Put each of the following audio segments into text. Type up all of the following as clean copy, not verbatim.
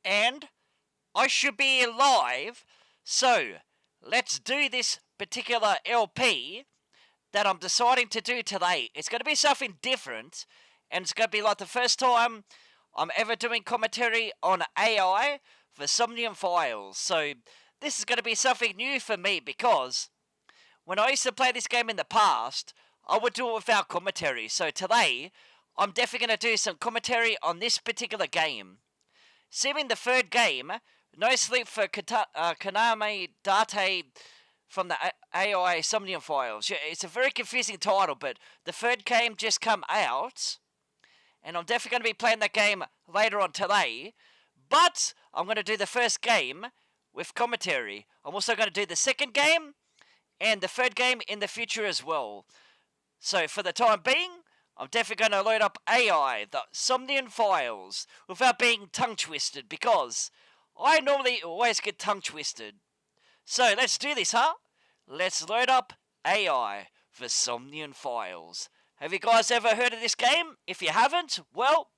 and I should be live. So let's do this particular LP that I'm deciding to do today. It's going to be something different, and it's going to be like the first time I'm ever doing commentary on AI for Somnium files. So this is going to be something new for me, because when I used to play this game in the past, I would do it without commentary. So today, I'm definitely going to do some commentary on this particular game. Seeming the third game, No Sleep for Kaname Date from the AI Somnium files. Yeah, it's a very confusing title, but the third game just come out, and I'm definitely going to be playing that game later on today. But I'm going to do the first game with commentary. I'm also going to do the second game and the third game in the future as well. So for the time being, I'm definitely going to load up AI, the Somnium files, without being tongue twisted, because I normally always get tongue twisted. So let's do this, huh? Let's load up AI for Somnium files. Have you guys ever heard of this game? If you haven't, well,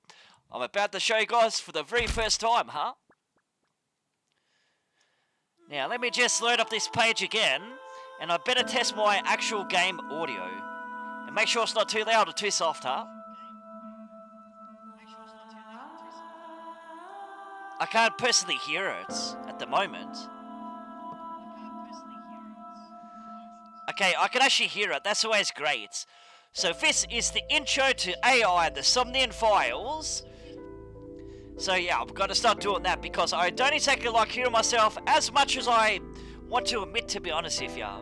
I'm about to show you guys for the very first time, huh? Now let me just load up this page again, and I better test my actual game audio. And make sure it's not too loud or too soft, huh? I can't personally hear it at the moment. Okay, I can actually hear it. That's always great. So this is the intro to AI, the Somnium files. So yeah, I've got to start doing that, because I don't exactly like hearing myself as much as I want to admit, to be honest with ya.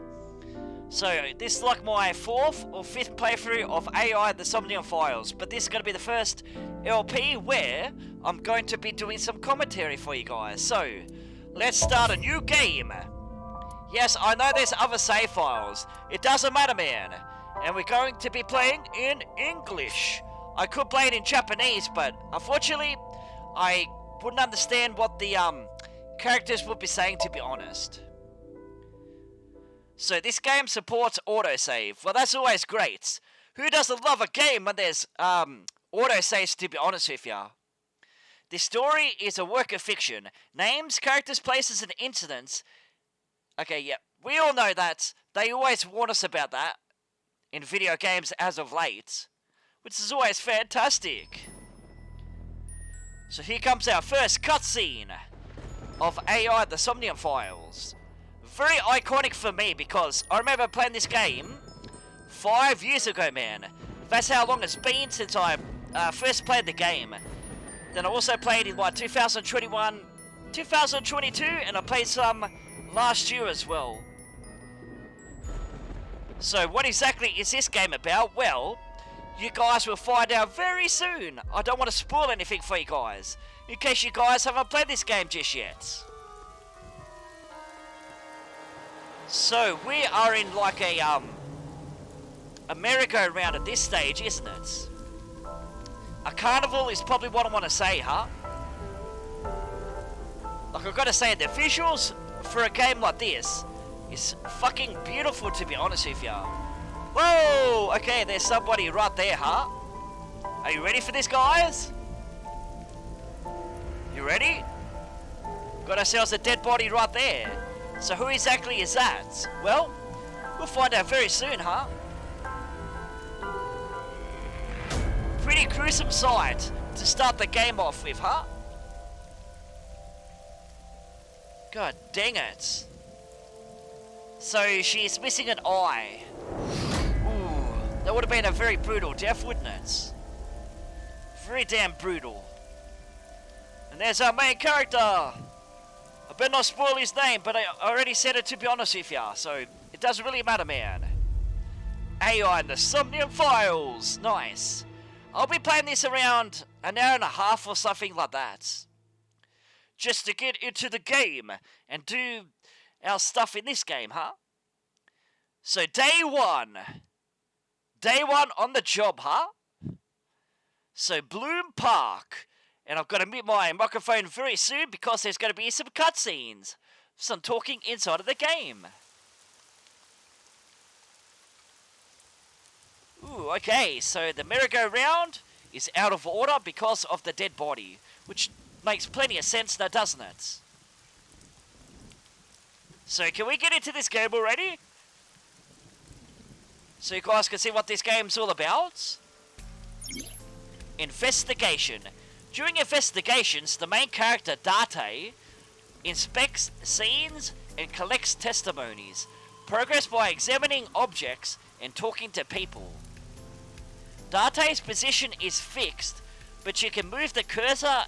So this is like my 4th or 5th playthrough of AI, the Somnium files, but this is going to be the first LP where I'm going to be doing some commentary for you guys. So let's start a new game. Yes, I know there's other save files. It doesn't matter, man. And we're going to be playing in English. I could play it in Japanese, but unfortunately, I wouldn't understand what the characters would be saying, to be honest. So this game supports autosave. Well, that's always great. Who doesn't love a game when there's autosaves, to be honest with ya? This story is a work of fiction. Names, characters, places, and incidents. Okay, yeah, we all know that. They always warn us about that in video games as of late, which is always fantastic. So here comes our first cutscene of AI, the Somnium files. Very iconic for me, because I remember playing this game 5 years ago, man. That's how long it's been since I first played the game. Then I also played in 2021, 2022, and I played some last year as well. So what exactly is this game about? Well, you guys will find out very soon. I don't want to spoil anything for you guys, in case you guys haven't played this game just yet. So we are in like a merry-go-round at this stage, isn't it? A carnival is probably what I want to say, huh? Like, I've got to say, the visuals for a game like this is fucking beautiful, to be honest with ya. Whoa! Okay, there's somebody right there, huh? Are you ready for this, guys? You ready? Got ourselves a dead body right there. So who exactly is that? Well, we'll find out very soon, huh? Pretty gruesome sight to start the game off with, huh? God dang it. So she's missing an eye. Ooh, that would have been a very brutal death, wouldn't it? Very damn brutal. And there's our main character. I better not spoil his name, but I already said it, to be honest with ya, so it doesn't really matter, man. AI and the Somnium files. Nice. I'll be playing this around an hour and a half or something like that, just to get into the game and do our stuff in this game, huh? So day one on the job, huh? So Bloom Park, and I've got to mute my microphone very soon, because there's going to be some cutscenes, some talking inside of the game. Ooh, okay, so the merry-go-round is out of order because of the dead body, which makes plenty of sense now, doesn't it? So can we get into this game already? So you guys can see what this game's all about? Investigation. During investigations, the main character, Date, inspects scenes and collects testimonies. Progress by examining objects and talking to people. Date's position is fixed, but you can move the cursor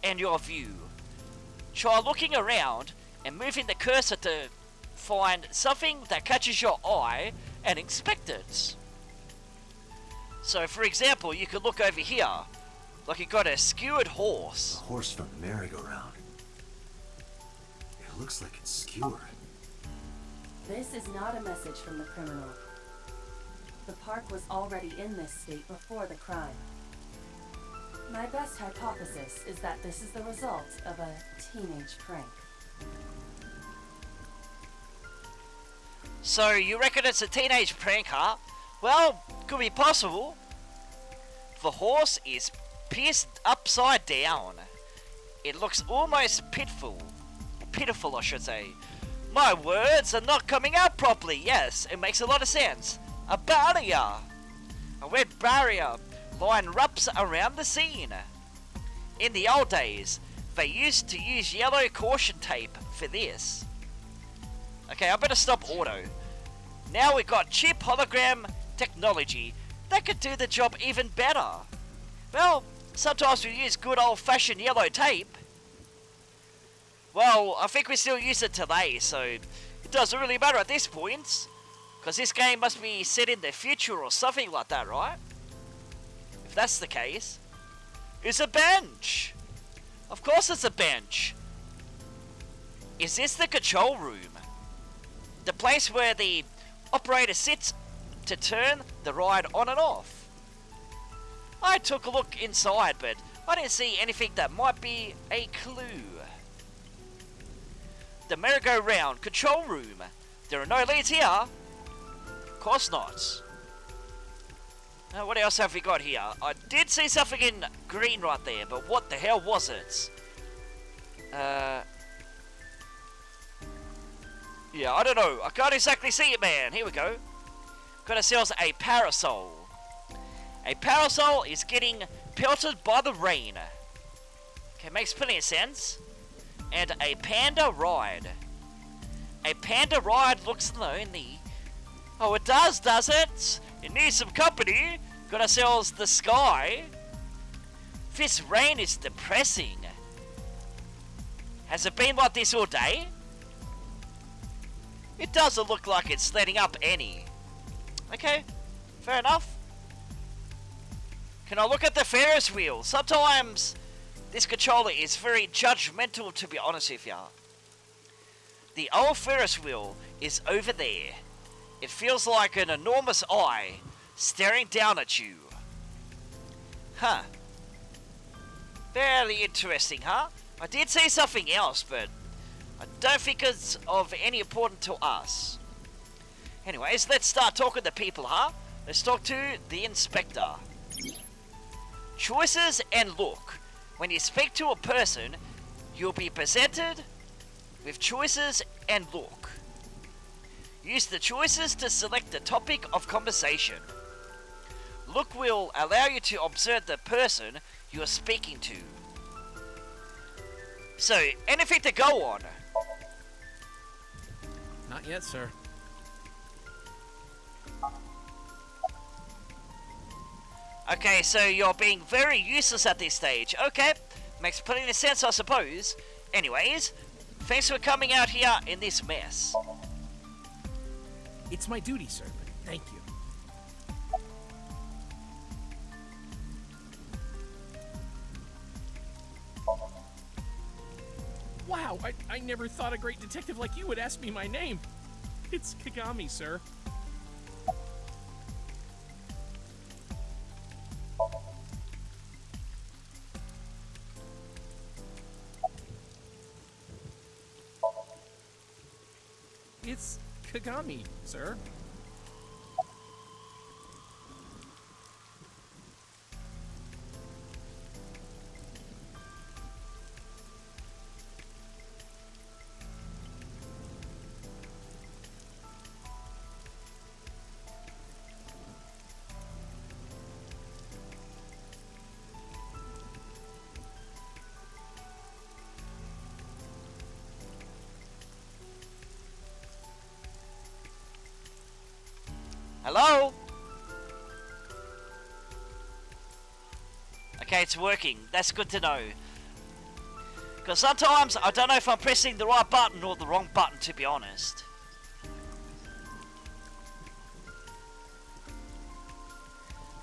and your view. Try looking around and moving the cursor to find something that catches your eye and inspect it. So for example, you could look over here, like you got a skewered horse. A horse from the merry-go-round. It looks like it's skewered. This is not a message from the criminal. The park was already in this state before the crime. My best hypothesis is that this is the result of a teenage prank. So you reckon it's a teenage prank, huh? Well, could be possible. The horse is pierced upside down. It looks almost pitiful. Pitiful, I should say. My words are not coming out properly. Yes, it makes a lot of sense. A barrier. A red barrier line wraps around the scene. In the old days, they used to use yellow caution tape for this. Okay, I better stop auto. Now we've got cheap hologram technology that could do the job even better. Well, sometimes we use good old-fashioned yellow tape. Well, I think we still use it today, so it doesn't really matter at this point. Because this game must be set in the future or something like that, right? If that's the case. It's a bench! Of course it's a bench! Is this the control room? The place where the operator sits to turn the ride on and off. I took a look inside, but I didn't see anything that might be a clue. The merry-go-round control room. There are no leads here. Of course not. Now, what else have we got here? I did see something in green right there, but what the hell was it? Yeah, I don't know. I can't exactly see it, man. Here we go. Got ourselves a parasol. A parasol is getting pelted by the rain. Okay, makes plenty of sense. And a panda ride. A panda ride looks lonely. Oh, it does it? It needs some company. Got ourselves the sky. This rain is depressing. Has it been like this all day? It doesn't look like it's letting up any. Okay, fair enough. Can I look at the Ferris wheel? Sometimes this controller is very judgmental, to be honest with ya. The old Ferris wheel is over there. It feels like an enormous eye staring down at you. Huh. Fairly interesting, huh? I did see something else, but I don't think it's of any importance to us. Anyways, let's start talking to people, huh? Let's talk to the inspector. Choices and look. When you speak to a person, you'll be presented with choices and look. Use the choices to select the topic of conversation. Look will allow you to observe the person you are speaking to. So, anything to go on? Not yet, sir. Okay, so you're being very useless at this stage. Okay, makes plenty of sense, I suppose. Anyways, thanks for coming out here in this mess. It's my duty, sir. Thank you. Wow, I never thought a great detective like you would ask me my name. It's Kagami, sir. It's Kagami, sir. Hello? Okay, it's working. That's good to know. Because sometimes I don't know if I'm pressing the right button or the wrong button, to be honest.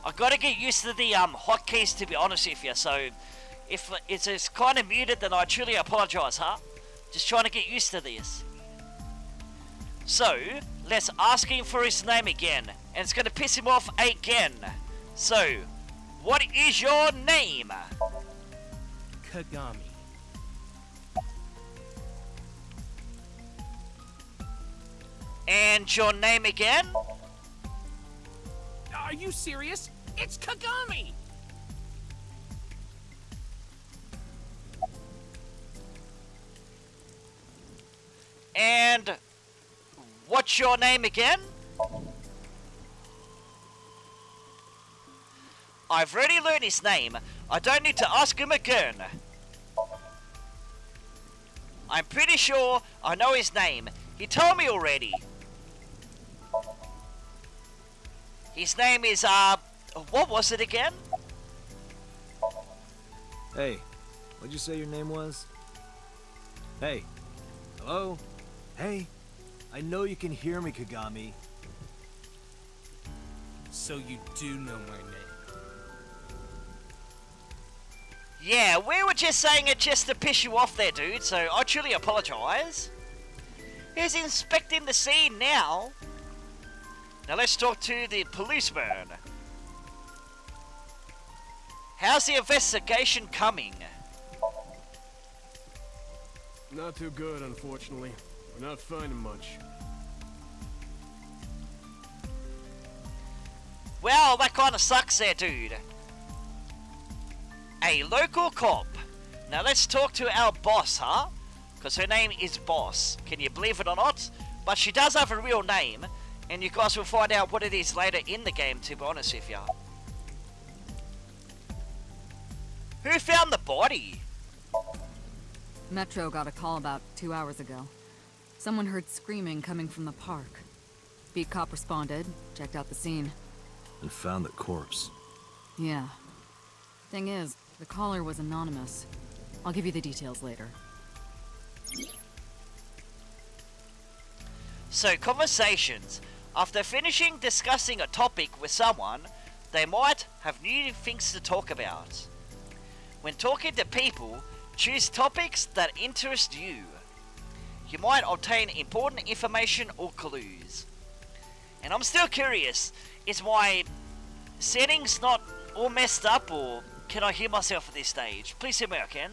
I've got to get used to the hotkeys, to be honest with you. So if it's kind of muted, then I truly apologise, huh? Just trying to get used to this. So let's ask him for his name again, and it's going to piss him off again. So, what is your name? Kagami. And your name again? Are you serious? It's Kagami! And what's your name again? I've already learned his name. I don't need to ask him again. I'm pretty sure I know his name. He told me already. His name is, what was it again? Hey, what'd you say your name was? Hey. Hello? Hey. I know you can hear me, Kagami. So you do know my name. Yeah, we were just saying it just to piss you off there, dude, so I truly apologise. He's inspecting the scene now. Now let's talk to the policeman. How's the investigation coming? Not too good, unfortunately. We're not finding much. Well, that kind of sucks there, dude. A local cop. Now let's talk to our boss, huh? Because her name is Boss. Can you believe it or not? But she does have a real name. And you guys will find out what it is later in the game, to be honest with you. Who found the body? Metro got a call about 2 hours ago. Someone heard screaming coming from the park. Beat cop responded, checked out the scene. And found the corpse. Yeah. Thing is, the caller was anonymous. I'll give you the details later. So, conversations. After finishing discussing a topic with someone, they might have new things to talk about. When talking to people, choose topics that interest you. You might obtain important information or clues. And I'm still curious, is my settings not all messed up, or can I hear myself at this stage? Please tell me I can.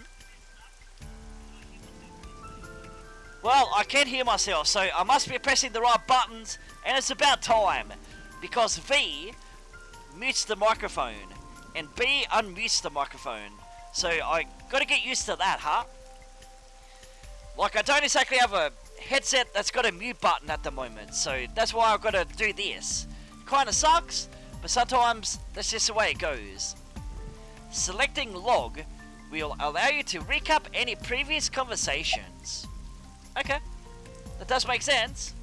Well, I can hear myself, so I must be pressing the right buttons, and it's about time, because V mutes the microphone, and B unmutes the microphone, so I gotta get used to that, huh? Like, I don't exactly have a headset that's got a mute button at the moment, so that's why I've gotta do this. Kinda sucks, but sometimes that's just the way it goes. Selecting log will allow you to recap any previous conversations. Okay, that does make sense.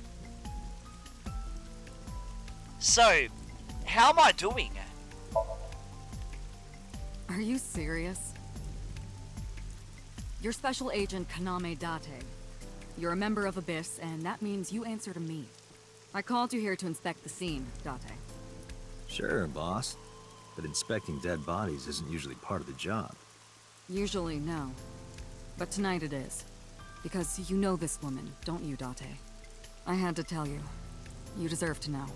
So, how am I doing? Are you serious? You're Special Agent Kaname Date. You're a member of Abyss, and that means you answer to me. I called you here to inspect the scene, Date. Sure, boss. But inspecting dead bodies isn't usually part of the job. Usually, no. But tonight it is. Because you know this woman, don't you, Date? I had to tell you. You deserve to know.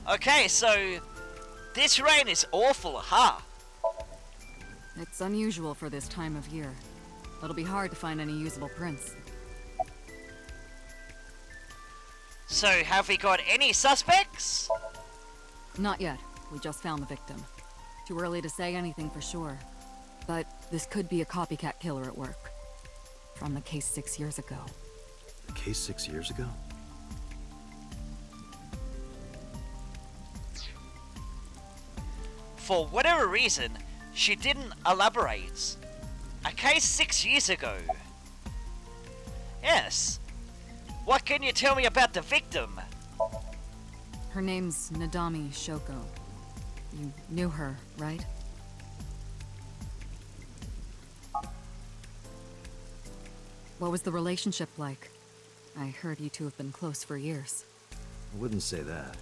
Okay, so this rain is awful, huh? It's unusual for this time of year. It'll be hard to find any usable prints. So, have we got any suspects? Not yet. We just found the victim. Too early to say anything for sure. But this could be a copycat killer at work. From the case 6 years ago. The case 6 years ago? for whatever reason, she didn't elaborate. A case 6 years ago. Yes. What can you tell me about the victim? Her name's Nadami Shoko. You knew her, right? What was the relationship like? I heard you two have been close for years. I wouldn't say that.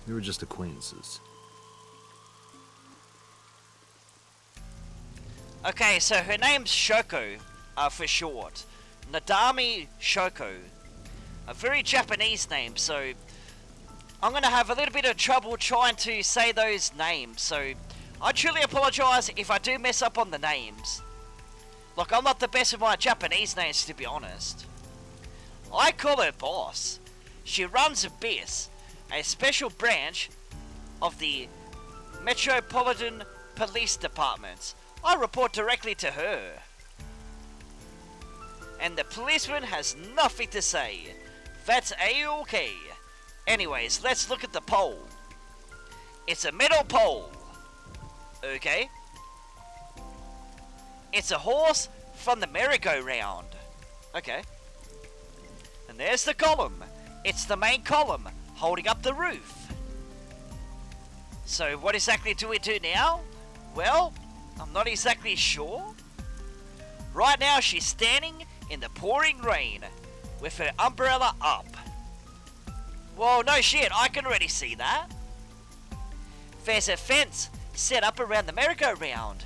We were just acquaintances. Okay, so her name's Shoko, for short. Nadami Shoko. A very Japanese name, so I'm gonna have a little bit of trouble trying to say those names, so I truly apologize if I do mess up on the names. Look, I'm not the best with my Japanese names, to be honest. I call her boss. She runs BIS, a special branch of the Metropolitan Police Department. I report directly to her. And the policeman has nothing to say. That's A-OK. Anyways, let's look at the pole. It's a metal pole. Okay. It's a horse from the merry-go-round. Okay. And there's the column. It's the main column holding up the roof. So what exactly do we do now? Well, I'm not exactly sure. Right now she's standing in the pouring rain with her umbrella up. Well, no shit, I can already see that. There's a fence set up around the merry-go-round,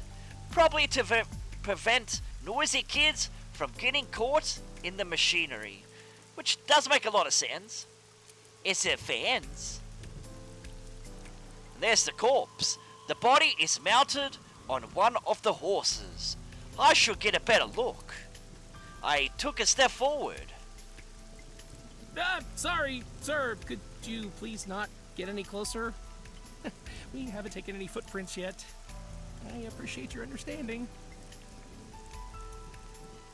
probably to prevent noisy kids from getting caught in the machinery, which does make a lot of sense. It's a fence. And there's the corpse. The body is mounted on one of the horses. I should get a better look. I took a step forward. Sorry, sir. Could you please not get any closer? We haven't taken any footprints yet. I appreciate your understanding.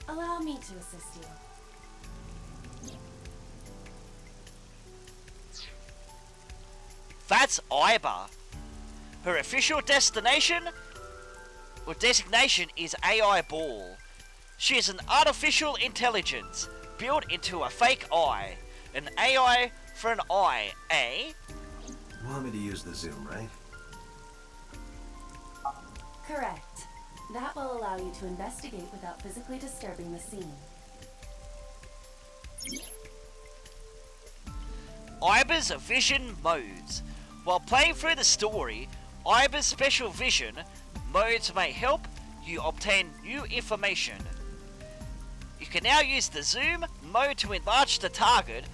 Allow me to assist you. That's Iba. Her official destination or designation is AI Ball. She is an artificial intelligence built into a fake eye. An AI for an eye, eh? You want me to use the zoom, right? Correct. That will allow you to investigate without physically disturbing the scene. Iba's vision modes. While playing through the story, Iba's special vision modes may help you obtain new information. You can now use the zoom mode to enlarge the target,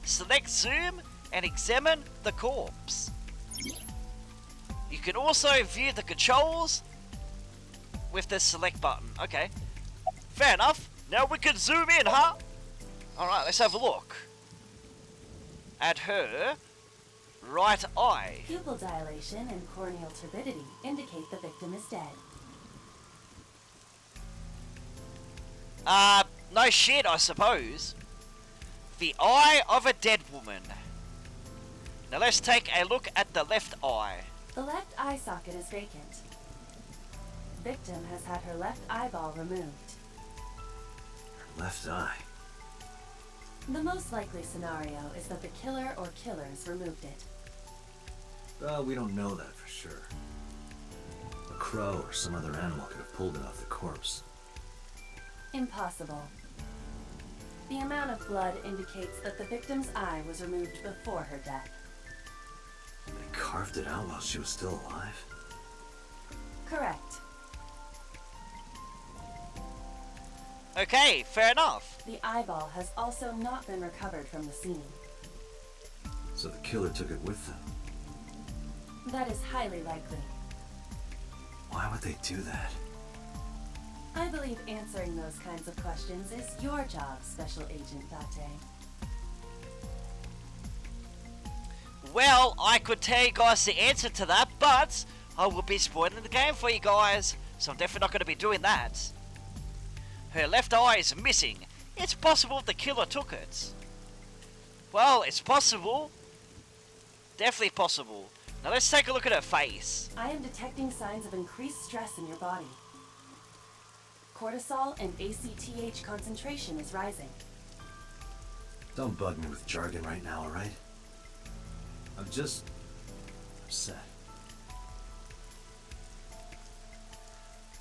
select zoom and examine the corpse. You can also view the controls with the select button. Okay, fair enough. Now we can zoom in, huh? Alright, let's have a look at her right eye. Pupil dilation and corneal turbidity indicate the victim is dead. No shit, I suppose. The eye of a dead woman. Now let's take a look at the left eye. The left eye socket is vacant. Victim has had her left eyeball removed. Left eye. The most likely scenario is that the killer or killers removed it. Well, we don't know that for sure. A crow or some other animal could have pulled it off the corpse. Impossible. The amount of blood indicates that the victim's eye was removed before her death. They carved it out while she was still alive? Correct. Okay, fair enough. The eyeball has also not been recovered from the scene. So the killer took it with them. That is highly likely. Why would they do that? I believe answering those kinds of questions is your job, Special Agent Date. Well, I could tell you guys the answer to that, but I will be spoiling the game for you guys, so I'm definitely not going to be doing that. Her left eye is missing. It's possible the killer took it. Well, it's possible. Definitely possible. Now let's take a look at her face. I am detecting signs of increased stress in your body. Cortisol and ACTH concentration is rising. Don't bug me with jargon right now, alright? I'm just upset.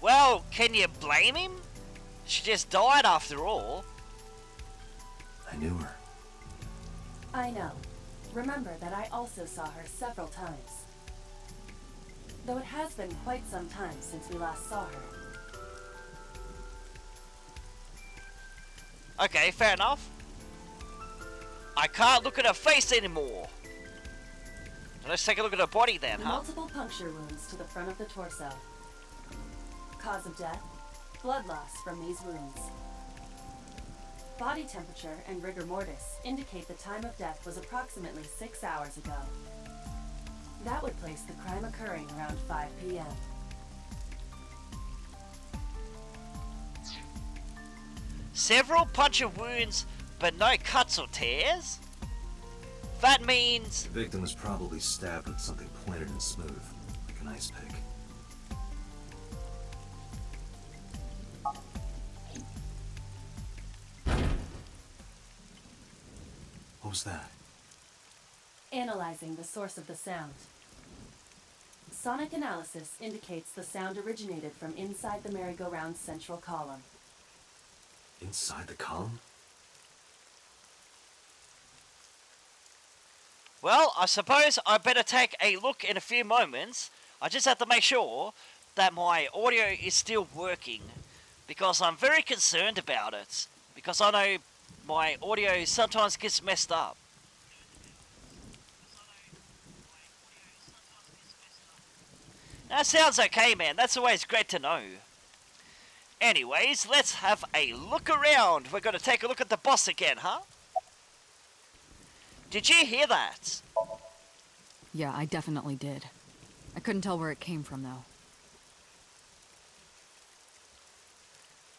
Well, can you blame him? She just died after all. I knew her. I know. Remember that I also saw her several times. Though it has been quite some time since we last saw her. Okay, fair enough. I can't look at her face anymore. Let's take a look at her body then, huh? Multiple puncture wounds to the front of the torso. Cause of death, blood loss from these wounds. Body temperature and rigor mortis indicate the time of death was approximately 6 hours ago. That would place the crime occurring around 5 p.m. Several puncture wounds, but no cuts or tears? That means... The victim was probably stabbed with something pointed and smooth, like an ice pick. What was that? Analyzing the source of the sound. Sonic analysis indicates the sound originated from inside the merry-go-round's central column. Inside the column? Well, I suppose I better take a look in a few moments. I just have to make sure that my audio is still working, because I'm very concerned about it, because I know my audio sometimes gets messed up. That sounds okay, man. That's always great to know. Anyways, let's have a look around. We're going to take a look at the boss again, huh? Did you hear that? Yeah, I definitely did. I couldn't tell where it came from, though.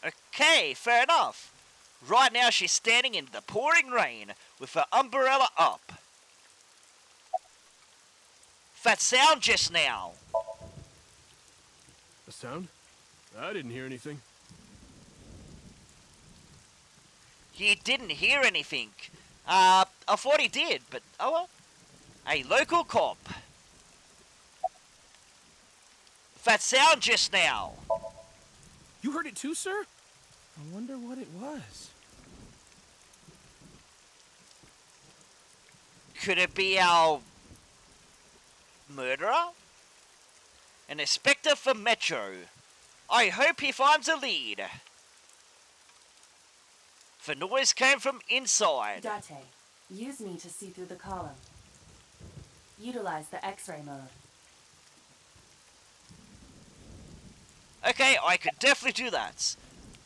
Okay, fair enough. Right now she's standing in the pouring rain with her umbrella up. That sound just now. A sound? I didn't hear anything. He didn't hear anything. I thought he did, but oh well. A local cop. That sound just now. You heard it too, sir? I wonder what it was. Could it be our murderer? An inspector for Metro. I hope he finds a lead. The noise came from inside. Date, use me to see through the column. Utilize the X-ray mode. Okay, I could definitely do that.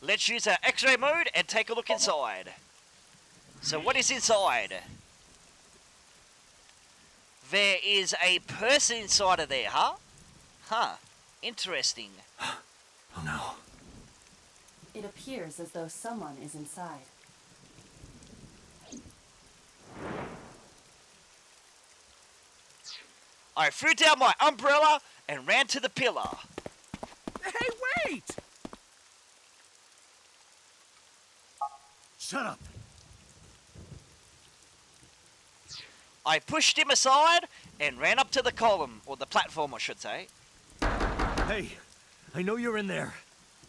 Let's use our X-ray mode and take a look inside. So what is inside? There is a person inside of there, huh? Huh. Interesting. Oh no. It appears as though someone is inside. I threw down my umbrella and ran to the pillar. Hey, wait! Shut up! I pushed him aside and ran up to the column, or the platform I should say. Hey, I know you're in there.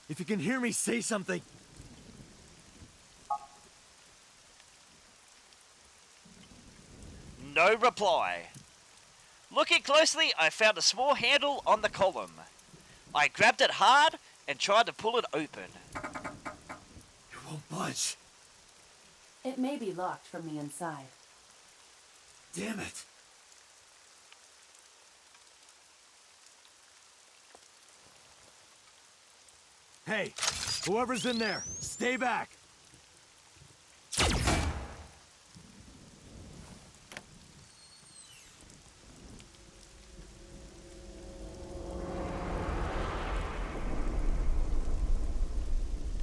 If you can hear me, say something. No reply. Looking closely, I found a small handle on the column. I grabbed it hard and tried to pull it open. You won't budge. It may be locked from the inside. Damn it. Hey, whoever's in there, stay back.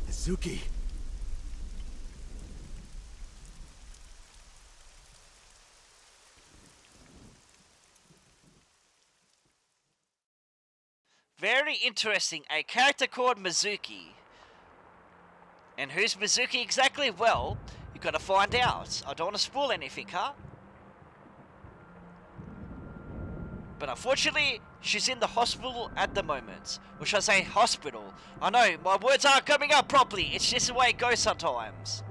Izuki. very interesting. A character called Mizuki. And who's Mizuki exactly? Well, you gotta find out. I don't want to spoil anything, huh? But unfortunately, she's in the hospital at the moment. Or should I say hospital? I know, my words aren't coming out properly. It's just the way it goes sometimes.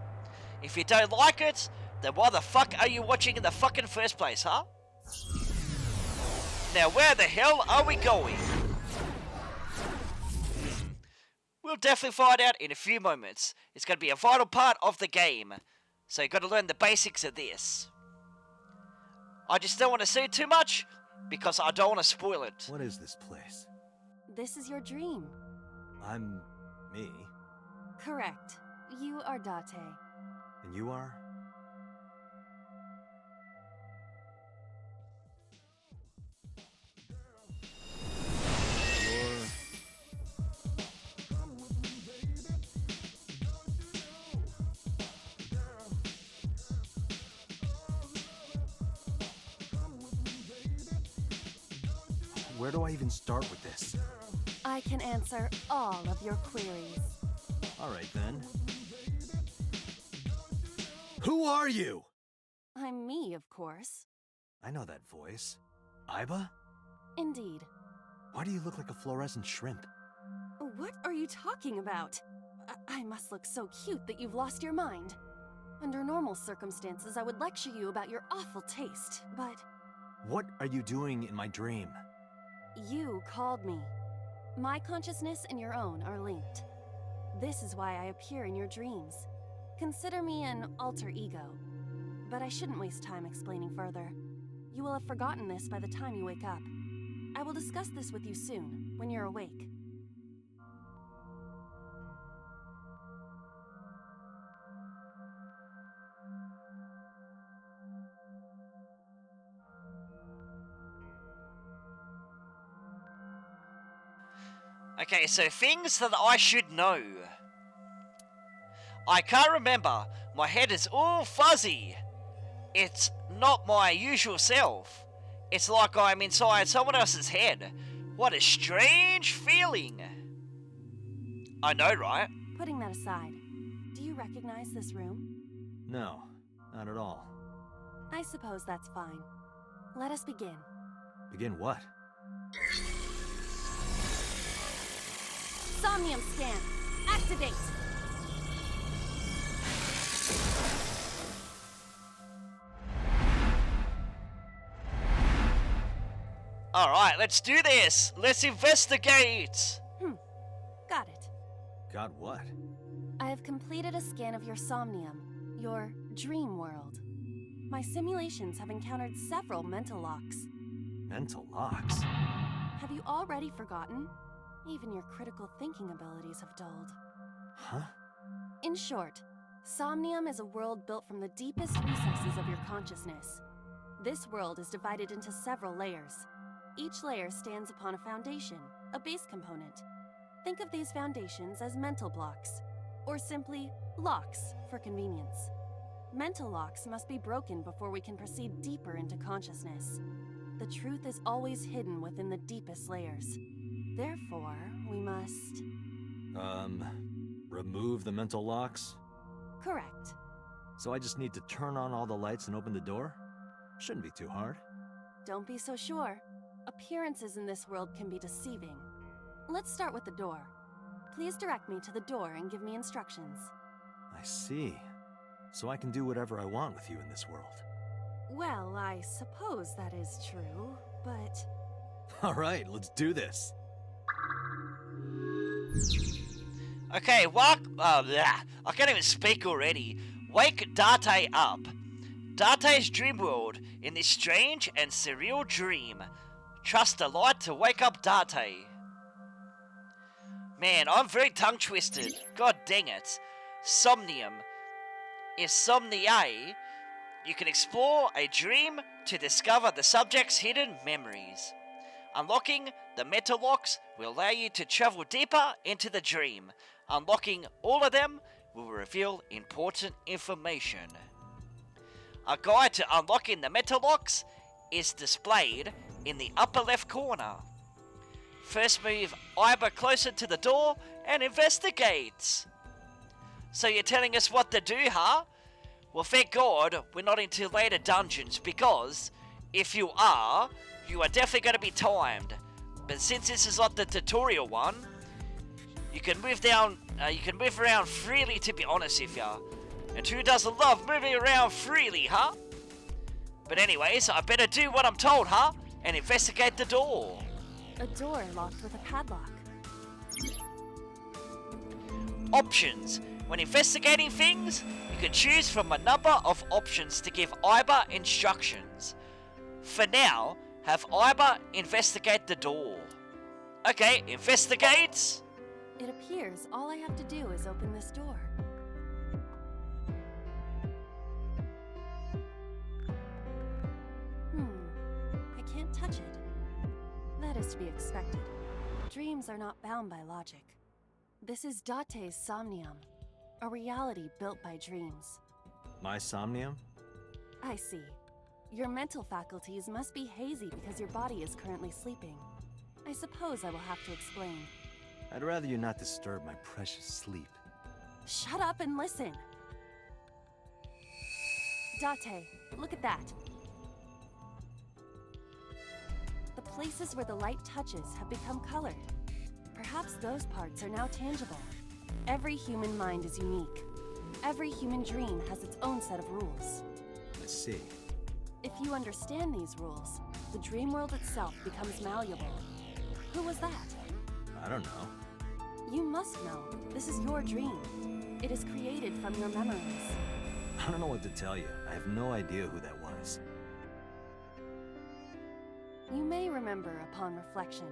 If you don't like it, then why the fuck are you watching in the fucking first place, huh? Now, where the hell are we going? We'll definitely find out in a few moments. It's going to be a vital part of the game. So you got to learn the basics of this. I just don't want to say too much, because I don't want to spoil it. What is this place? This is your dream. I'm... me. Correct. You are Date. And you are? You're... Where do I even start with this? I can answer all of your queries. Alright then. Who are you? I'm me, of course. I know that voice. Iba? Indeed. Why do you look like a fluorescent shrimp? What are you talking about? I must look so cute that you've lost your mind. Under normal circumstances, I would lecture you about your awful taste, but What are you doing in my dream? you called me. My consciousness and your own are linked. This is why I appear in your dreams. Consider me an alter ego. But I shouldn't waste time explaining further. You will have forgotten this by the time you wake up. I will discuss this with you soon, when you're awake. Okay, so things that I should know. I can't remember. My head is all fuzzy. It's not my usual self. It's like I'm inside someone else's head. What a strange feeling. I know, right? Putting that aside, do you recognize this room? No, not at all. I suppose that's fine. Let us begin. Begin what? Somnium scan! Activate! Alright, let's do this. Let's investigate. Got it. Got what? I have completed a scan of your Somnium, your dream world. My simulations have encountered several mental locks. Mental locks? Have you already forgotten? Even your critical thinking abilities have dulled. Huh? In short, Somnium is a world built from the deepest recesses of your consciousness. This world is divided into several layers. Each layer stands upon a foundation, a base component. Think of these foundations as mental blocks, or simply locks for convenience. Mental locks must be broken before we can proceed deeper into consciousness. The truth is always hidden within the deepest layers. Therefore, we must... Remove the mental locks? Correct. So I just need to turn on all the lights and open the door? Shouldn't be too hard. Don't be so sure. Appearances in this world can be deceiving. Let's start with the door. Please direct me to the door and give me instructions. I see. So I can do whatever I want with you in this world. Well, I suppose that is true, but... Alright, let's do this. Okay, I can't even speak already. Wake Date up. Date's dream world in this strange and surreal dream. Trust the light to wake up Date. Man, I'm very tongue twisted. God dang it. Somnium. Insomniae. You can explore a dream to discover the subject's hidden memories. Unlocking the mental locks will allow you to travel deeper into the dream. Unlocking all of them will reveal important information. A guide to unlocking the mental locks is displayed in the upper left corner. First move Iba closer to the door and investigates. So you're telling us what to do, huh? Well, thank God we're not into later dungeons, because if you are definitely going to be timed. But since this is not the tutorial one, you can move down, you can move around freely, to be honest with ya. And who doesn't love moving around freely, huh? But anyways, I better do what I'm told, huh? And investigate the door. A door locked with a padlock. Options. When investigating things, you can choose from a number of options to give Iba instructions. For now, have Iba investigate the door. Okay, investigates. It appears all I have to do is open this door. I can't touch it. That is to be expected. Dreams are not bound by logic. This is Date's Somnium, a reality built by dreams. My Somnium? I see. Your mental faculties must be hazy because your body is currently sleeping. I suppose I will have to explain. I'd rather you not disturb my precious sleep. Shut up and listen! Date, look at that. The places where the light touches have become colored. Perhaps those parts are now tangible. Every human mind is unique. Every human dream has its own set of rules. I see. If you understand these rules, the dream world itself becomes malleable. Who was that? I don't know. You must know. This is your dream. It is created from your memories. I don't know what to tell you. I have no idea who that was. You may remember upon reflection.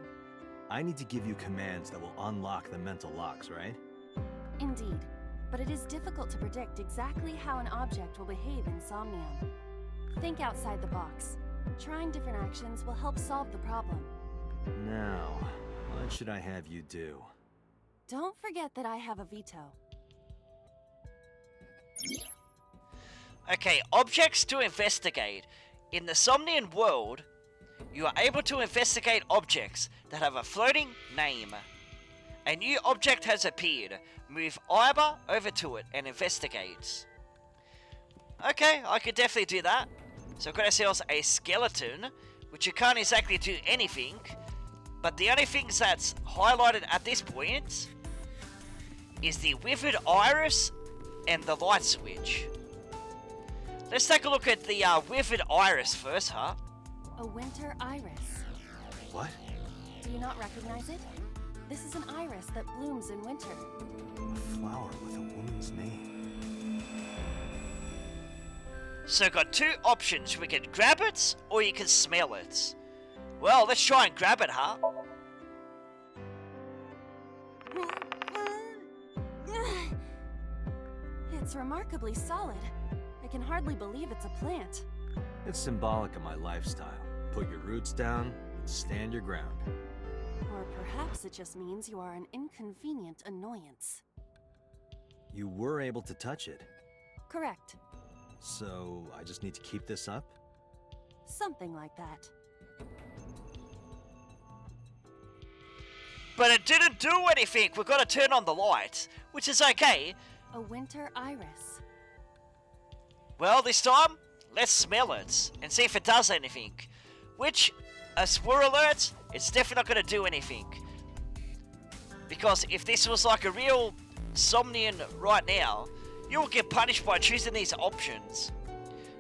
I need to give you commands that will unlock the mental locks, right? Indeed, but it is difficult to predict exactly how an object will behave in Somnium. Think outside the box. Trying different actions will help solve the problem. Now, what should I have you do? Don't forget that I have a veto. Okay, objects to investigate. In the Somnian world, you are able to investigate objects that have a floating name. A new object has appeared. Move Iba over to it and investigates. Okay, I could definitely do that. So we've got ourselves a skeleton, which you can't exactly do anything. But the only things that's highlighted at this point is the withered iris and the light switch. Let's take a look at the withered iris first, huh? A winter iris. What? Do you not recognize it? This is an iris that blooms in winter. A flower with a woman's name. So got two options. We can grab it or you can smell it. Well, let's try and grab it, huh? It's remarkably solid. I can hardly believe it's a plant. It's symbolic of my lifestyle. Put your roots down and stand your ground. Or perhaps it just means you are an inconvenient annoyance. You were able to touch it. Correct. So, I just need to keep this up? Something like that. But it didn't do anything. We've got to turn on the light, which is okay. A winter iris. Well, this time, let's smell it and see if it does anything. Which, a spoiler alert, it's definitely not going to do anything. Because if this was like a real Somnian right now, you will get punished by choosing these options.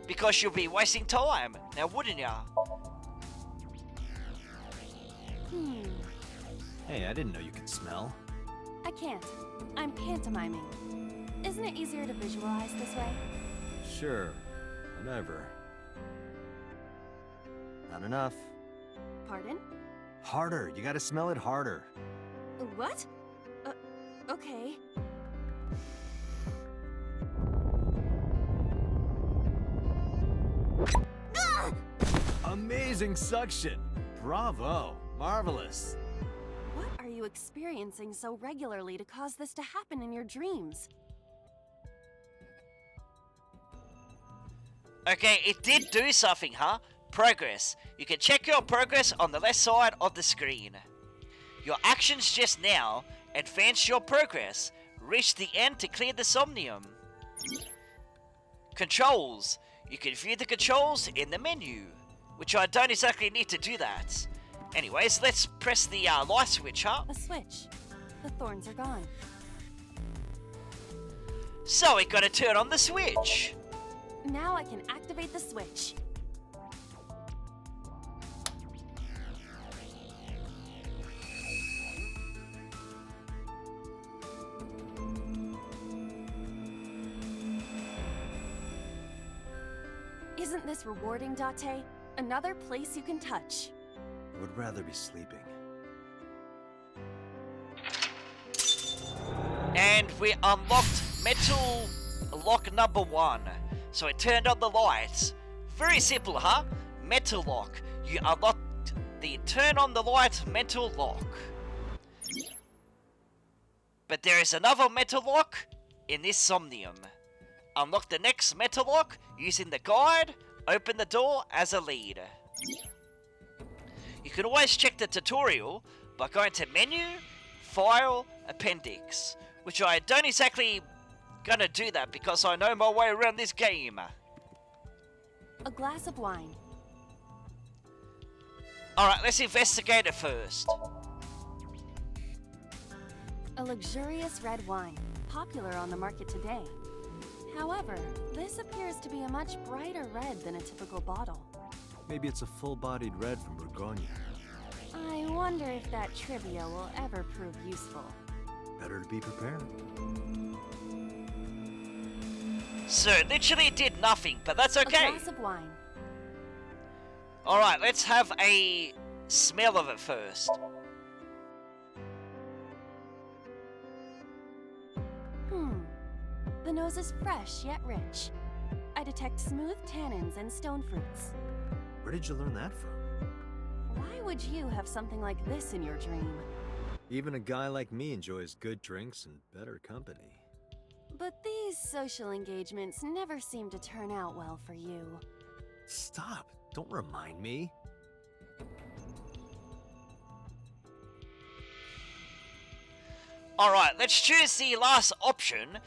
Because you'll be wasting time, now wouldn't ya? Hey, I didn't know you could smell. I can't. I'm pantomiming. Isn't it easier to visualize this way? Sure, whatever. Not enough. Pardon? Harder, you gotta smell it harder. What? Okay. Amazing suction! Bravo! Marvelous! What are you experiencing so regularly to cause this to happen in your dreams? Okay, it did do something, huh? Progress. You can check your progress on the left side of the screen. Your actions just now advance your progress. Reach the end to clear the Somnium. Controls. You can view the controls in the menu, which I don't exactly need to do that. Anyways, let's press the light switch, huh? A switch. The thorns are gone. So we gotta turn on the switch. Now I can activate the switch. Isn't this rewarding, Date? Another place you can touch. I would rather be sleeping. And we unlocked metal lock number 1. So it turned on the lights. Very simple, huh? Metal lock. You unlocked the turn on the light metal lock. But there is another metal lock in this Somnium. Unlock the next metal lock using the guide. Open the door as a lead. You can always check the tutorial by going to menu, file, appendix. Which I don't exactly gonna do that because I know my way around this game. A glass of wine. Alright, let's investigate it first. A luxurious red wine, popular on the market today. However, this appears to be a much brighter red than a typical bottle. Maybe it's a full-bodied red from Bourgogne. I wonder if that trivia will ever prove useful. Better to be prepared. So, literally did nothing, but that's okay. A glass of wine. Alright, let's have a smell of it first. The nose is fresh yet rich. I detect smooth tannins and stone fruits. Where did you learn that from? Why would you have something like this in your dream? Even a guy like me enjoys good drinks and better company. But these social engagements never seem to turn out well for you. Stop! Don't remind me. Alright, let's choose the last option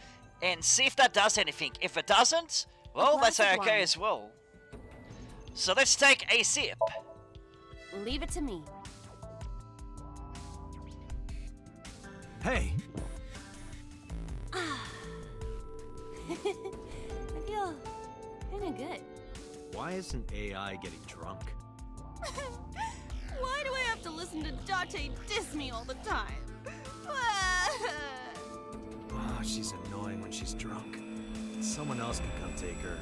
and see if that does anything. If it doesn't, well, glass that's of okay wine. as well. So let's take a sip. Leave it to me. Hey! I feel kinda good. Why isn't AI getting drunk? Why do I have to listen to Date diss me all the time? Oh, she's annoying when she's drunk. Someone else can come take her.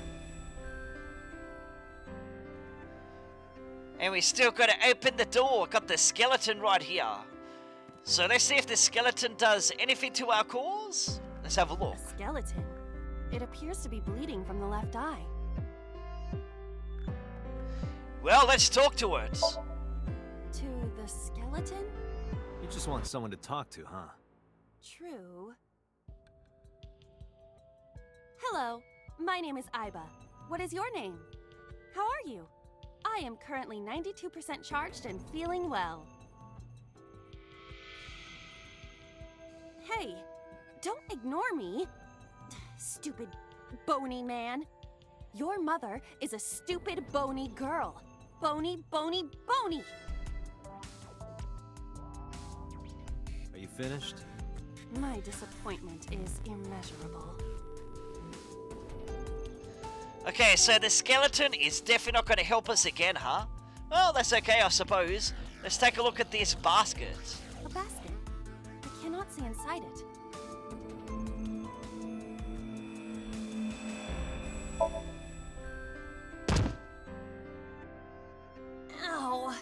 And we still gotta open the door. Got the skeleton right here. So let's see if the skeleton does anything to our cause. Let's have a look. A skeleton. It appears to be bleeding from the left eye. Well, let's talk to it. To the skeleton? You just want someone to talk to, huh? True. Hello, my name is Iba. What is your name? How are you? I am currently 92% charged and feeling well. Hey, don't ignore me. Stupid, bony man. Your mother is a stupid, bony girl. Bony, bony, bony. Are you finished? My disappointment is immeasurable. Okay, so the skeleton is definitely not going to help us again, huh? Well, that's okay, I suppose. Let's take a look at this basket. A basket. I cannot see inside it. Ow!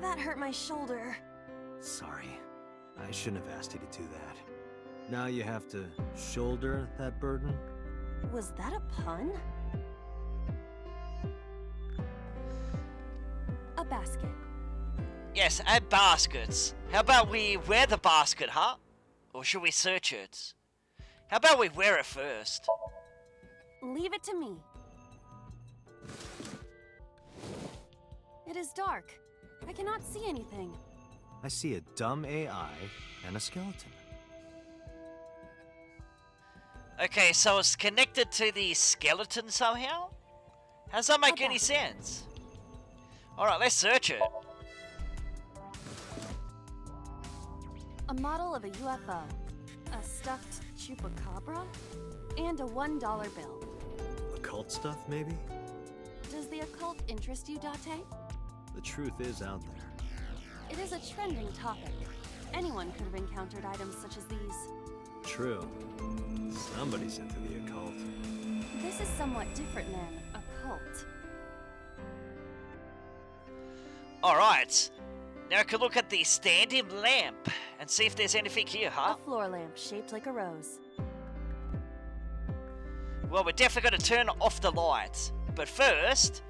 That hurt my shoulder. Sorry. I shouldn't have asked you to do that. Now you have to shoulder that burden? Was that a pun? A basket. Yes, and baskets. How about we wear the basket, huh? Or should we search it? How about we wear it first? Leave it to me. It is dark. I cannot see anything. I see a dumb AI and a skeleton. Okay, so it's connected to the skeleton somehow? How does that make What any the- sense? Alright, let's search it. A model of a UFO, a stuffed chupacabra, and a $1 bill. Occult stuff, maybe? Does the occult interest you, Date? The truth is out there. It is a trending topic. Anyone could have encountered items such as these. True. Somebody's into the occult. This is somewhat different than occult. Alright. Now I can look at the standing lamp and see if there's anything here, huh? A floor lamp shaped like a rose. Well, we're definitely going to turn off the lights. But first,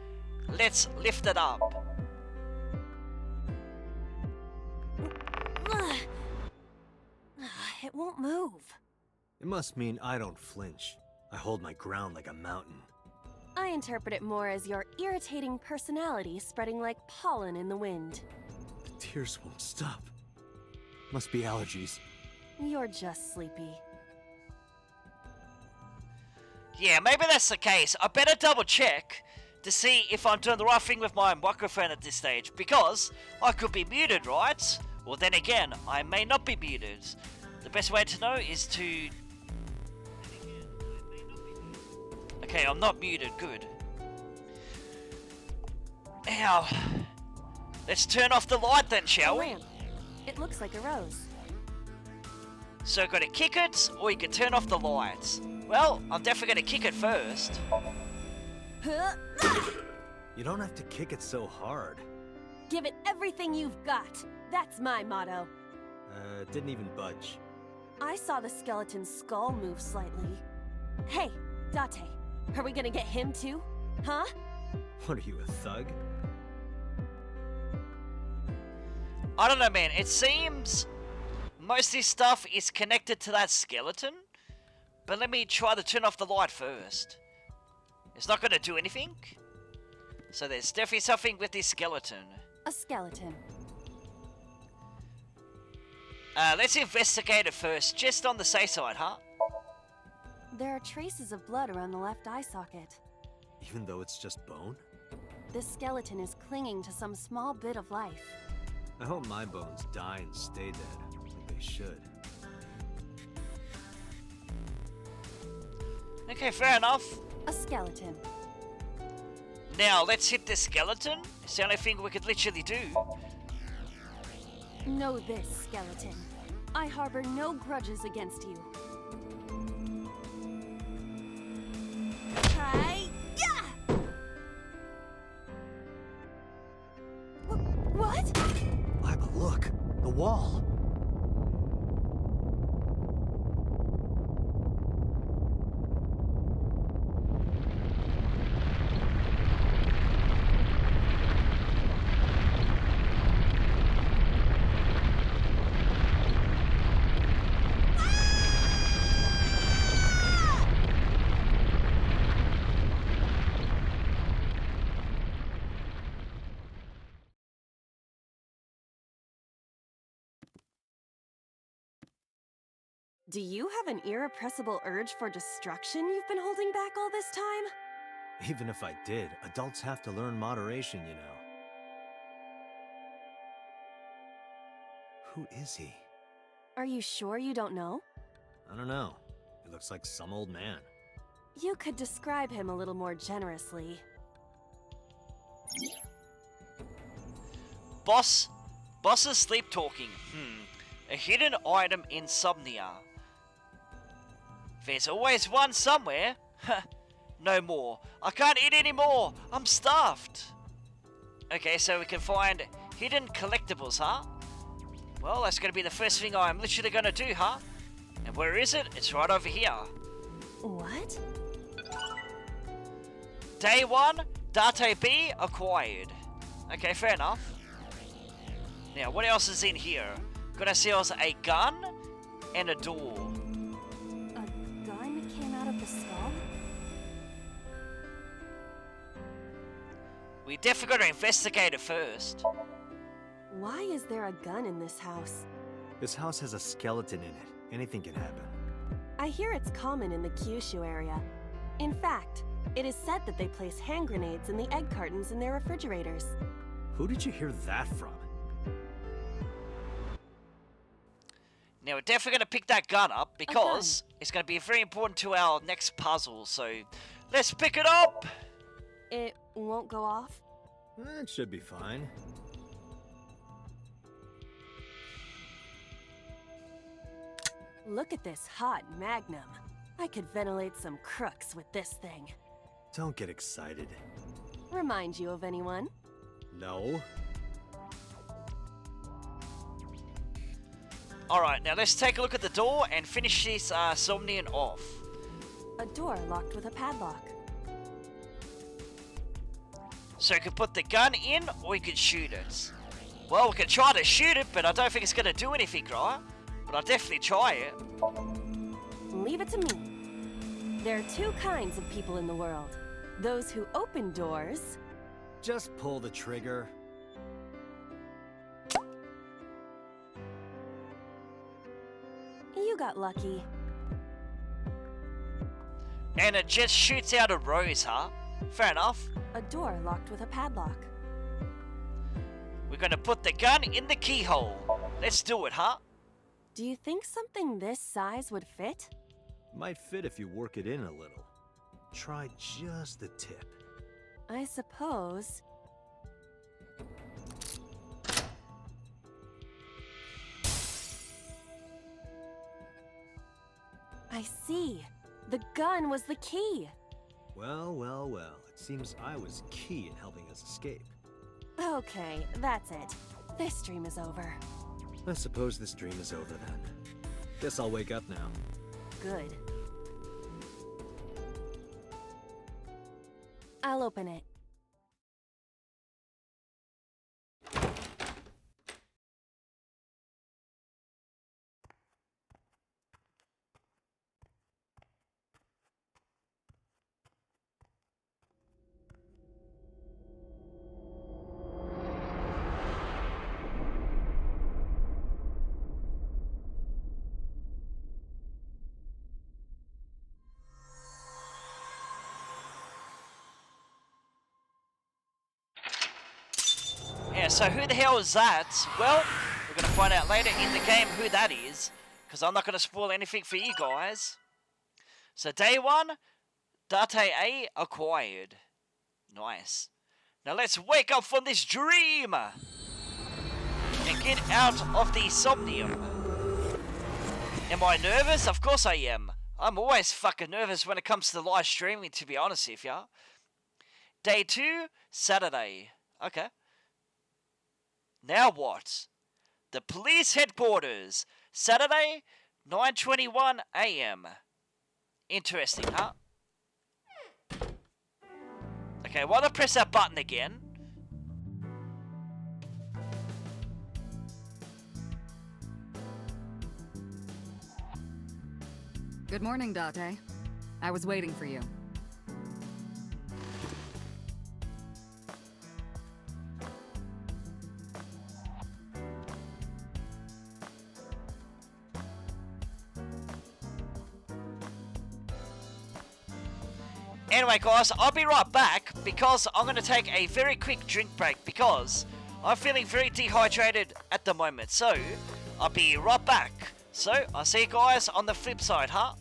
let's lift it up. It won't move. It must mean I don't flinch. I hold my ground like a mountain. I interpret it more as your irritating personality spreading like pollen in the wind. The tears won't stop. Must be allergies. You're just sleepy. Yeah, maybe that's the case. I better double check to see if I'm doing the right thing with my microphone at this stage, because I could be muted, right? Well, then again, I may not be muted. The best way to know is to... Okay, I'm not muted, good. Now, let's turn off the light then, A shall we? lamp. It looks like a rose. So gotta kick it, or you can turn off the lights. Well, I'm definitely gonna kick it first. You don't have to kick it so hard. Give it everything you've got. That's my motto. Didn't even budge. I saw the skeleton's skull move slightly. Hey, Date, are we gonna get him too? Huh? What are you, a thug? I don't know, man. It seems most of this stuff is connected to that skeleton. But let me try to turn off the light first. It's not going to do anything. So there's definitely something with this skeleton. A skeleton. Let's investigate it first, just on the safe side, huh? There are traces of blood around the left eye socket. Even though it's just bone? This skeleton is clinging to some small bit of life. I hope my bones die and stay dead, like they should. Okay, fair enough. A skeleton. Now, let's hit this skeleton. It's the only thing we could literally do. Know this, skeleton. I harbor no grudges against you. Hi-ya! What? Liba, look! The wall! Do you have an irrepressible urge for destruction you've been holding back all this time? Even if I did, adults have to learn moderation, you know. Who is he? Are you sure you don't know? I don't know. He looks like some old man. You could describe him a little more generously. Boss's sleep talking. A hidden item in Somnia. There's always one somewhere. No more. I can't eat anymore. I'm stuffed. Okay, so we can find hidden collectibles, huh? Well, that's going to be the first thing I'm literally going to do, huh? And where is it? It's right over here. What? Day 1, Date B acquired. Okay, fair enough. Now, what else is in here? Got ourselves a gun and a door. A gun came out of the skull? We definitely got to investigate it first. Why is there a gun in this house? This house has a skeleton in it. Anything can happen. I hear it's common in the Kyushu area. In fact, it is said that they place hand grenades in the egg cartons in their refrigerators. Who did you hear that from? Now we're definitely going to pick that gun up because it's going to be very important to our next puzzle. So let's pick it up. It won't go off? It should be fine. Look at this hot magnum. I could ventilate some crooks with this thing. Don't get excited. Remind you of anyone? No. Alright, now let's take a look at the door and finish this Somnium off. A door locked with a padlock. So you can put the gun in or you can shoot it. Well, we can try to shoot it, but I don't think it's going to do anything, right? But I'll definitely try it. Leave it to me. There are two kinds of people in the world. Those who open doors. Just pull the trigger. You got lucky. And it just shoots out a rose, huh? Fair enough. A door locked with a padlock. We're going to put the gun in the keyhole. Let's do it, huh? Do you think something this size would fit? Might fit if you work it in a little. Try just the tip. I suppose. I see. The gun was the key. Well, well, well. It seems I was key in helping us escape. Okay, that's it. This dream is over. I suppose this dream is over then. Guess I'll wake up now. Good. I'll open it. Yeah, so who the hell is that? Well, we're going to find out later in the game who that is, because I'm not going to spoil anything for you guys. So day 1, Date A acquired. Nice. Now let's wake up from this dream and get out of the Somnium. Am I nervous? Of course I am. I'm always fucking nervous when it comes to live streaming, to be honest with ya. Day 2, Saturday. Okay. Now what? The police headquarters. Saturday, 9:21 a.m. Interesting, huh? Okay, why don't I press that button again? Good morning, Date. I was waiting for you. Anyway, guys, I'll be right back because I'm going to take a very quick drink break because I'm feeling very dehydrated at the moment. So, I'll be right back. So, I'll see you guys on the flip side, huh?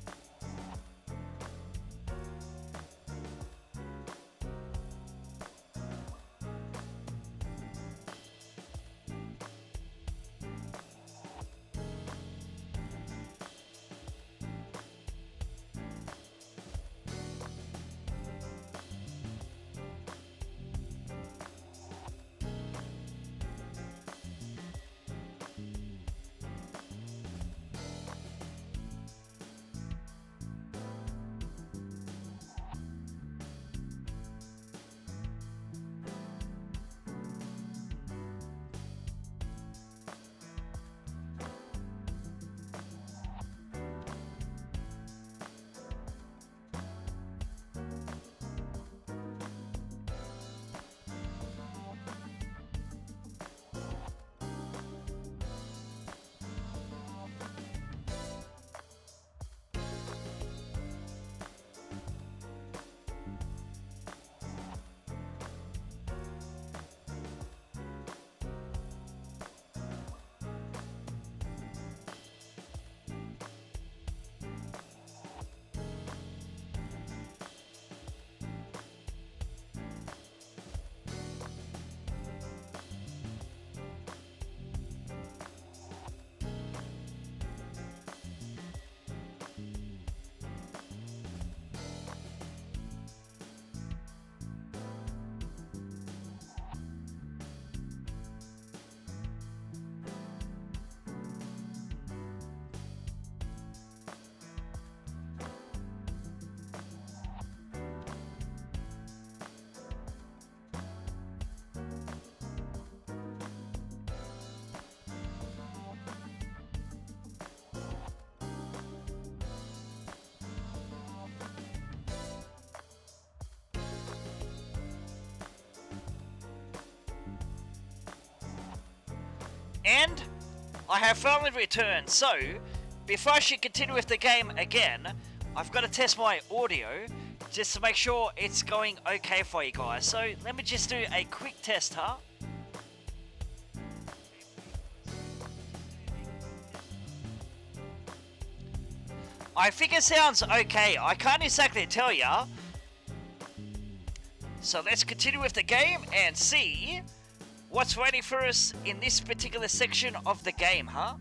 And I have finally returned, so before I should continue with the game again, I've got to test my audio just to make sure it's going okay for you guys. So let me just do a quick test, huh? I think it sounds okay. I can't exactly tell ya. So let's continue with the game and see what's waiting for us in this particular section of the game, huh?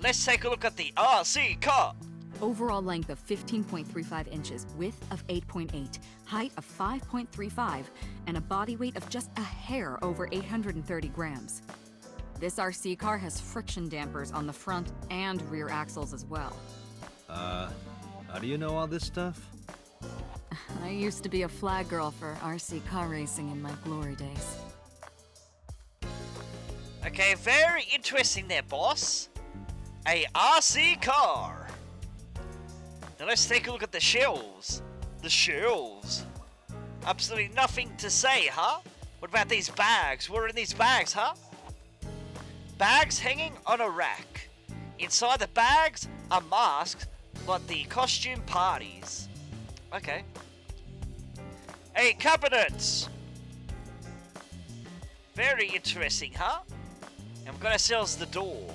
Let's take a look at the RC car. Overall length of 15.35 inches, width of 8.8, height of 5.35, and a body weight of just a hair over 830 grams. This RC car has friction dampers on the front and rear axles as well. How do you know all this stuff? I used to be a flag girl for RC car racing in my glory days. Okay, very interesting there, boss. A RC car. Now let's take a look at the shelves. The shelves. Absolutely nothing to say, huh? What about these bags? What are in these bags, huh? Bags hanging on a rack. Inside the bags are masks like the costume parties. Okay. A cabinet. Very interesting, huh? And we've got ourselves the door.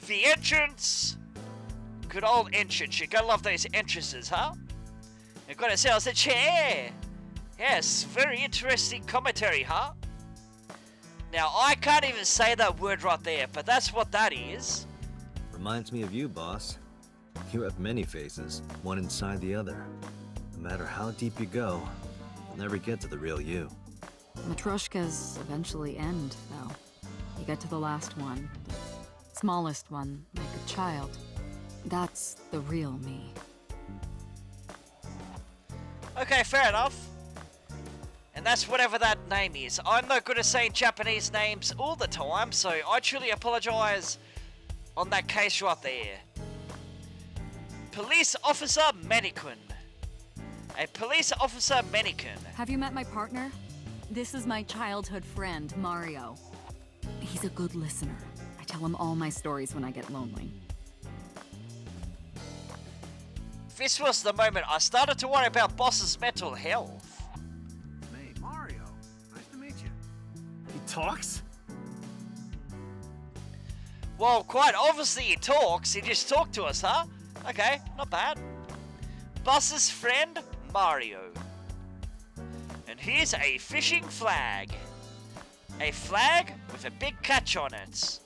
The entrance. Good old entrance. You gotta love those entrances, huh? We've got ourselves a chair. Yes, very interesting commentary, huh? Now, I can't even say that word right there, but that's what that is. Reminds me of you, boss. You have many faces, one inside the other. No matter how deep you go, you'll never get to the real you. Matryoshkas eventually end, though. You get to the last one, the smallest one, like a child. That's the real me. Okay, fair enough. And that's whatever that name is. I'm no good at saying Japanese names all the time, so I truly apologize on that case right there. Police Officer Mannequin. A police officer mannequin. Have you met my partner? This is my childhood friend, Mario. He's a good listener. I tell him all my stories when I get lonely. This was the moment I started to worry about Boss's mental health. Hey, Mario. Nice to meet you. He talks? Well, quite obviously he talks. He just talked to us, huh? Okay, not bad. Boss's friend, Mario. And here's a fishing flag. A flag with a big catch on it.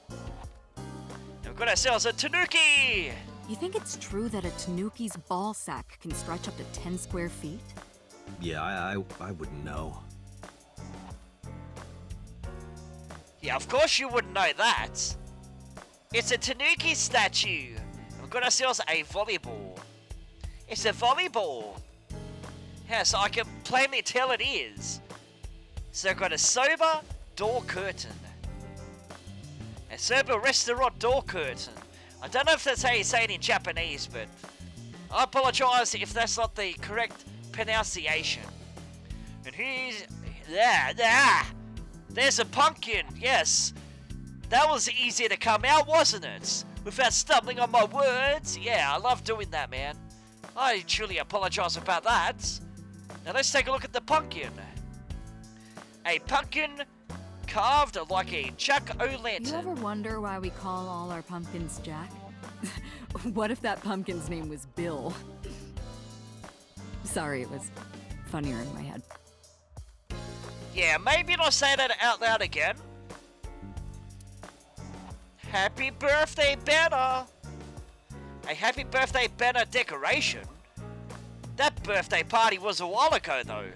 And we've got ourselves a tanuki. You think it's true that a tanuki's ball sack can stretch up to 10 square feet? Yeah, I wouldn't know. Yeah, of course you wouldn't know that. It's a tanuki statue. We've got ourselves a volleyball. It's a volleyball. Yes, I can plainly tell it is. So I've got a sober door curtain. A sober restaurant door curtain. I don't know if that's how you say it in Japanese, but I apologize if that's not the correct pronunciation. And here's... There's a pumpkin, yes. That was easy to come out, wasn't it? Without stumbling on my words. Yeah, I love doing that, man. I truly apologize about that. Now let's take a look at the pumpkin. A pumpkin carved like a jack-o'-lantern. You ever wonder why we call all our pumpkins Jack? What if that pumpkin's name was Bill? Sorry, it was funnier in my head. Yeah, maybe not say that out loud again. Happy birthday banner! A happy birthday banner decoration? That birthday party was a while ago though.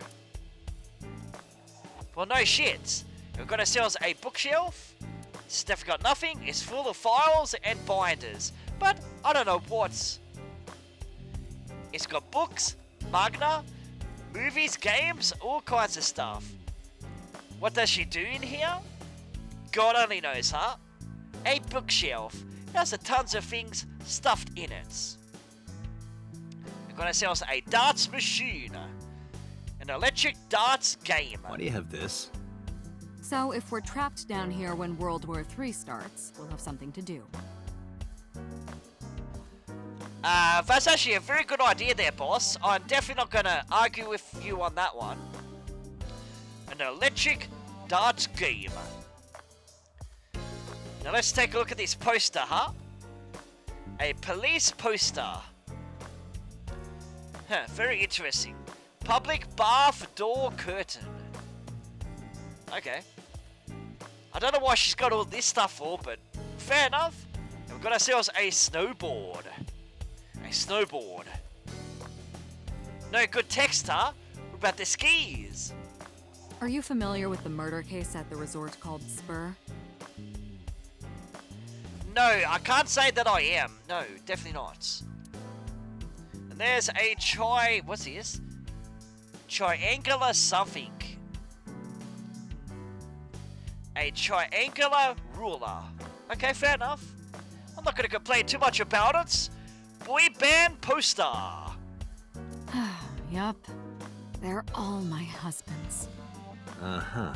Well, no shit. We've got ourselves a bookshelf. It's definitely got nothing. It's full of files and binders. But I don't know what's... It's got books, manga, movies, games, all kinds of stuff. What does she do in here? God only knows, huh? A bookshelf. It has tons of things stuffed in it. We've got ourselves a darts machine. An electric darts game. Why do you have this? So if we're trapped down here when World War III starts, we'll have something to do. That's actually a very good idea there, boss. I'm definitely not gonna argue with you on that one. An electric darts game. Now let's take a look at this poster, huh? A police poster. Huh, very interesting. Public bath door curtain. Okay. I don't know why she's got all this stuff for, but fair enough. And we've got ourselves a snowboard. A snowboard. No good text, huh? What about the skis? Are you familiar with the murder case at the resort called Spur? No, I can't say that I am. No, definitely not. And there's a what's this? Triangular something. A triangular ruler. Okay, fair enough. I'm not gonna complain too much about it. Boy band poster. Yup. They're all my husbands. Uh-huh.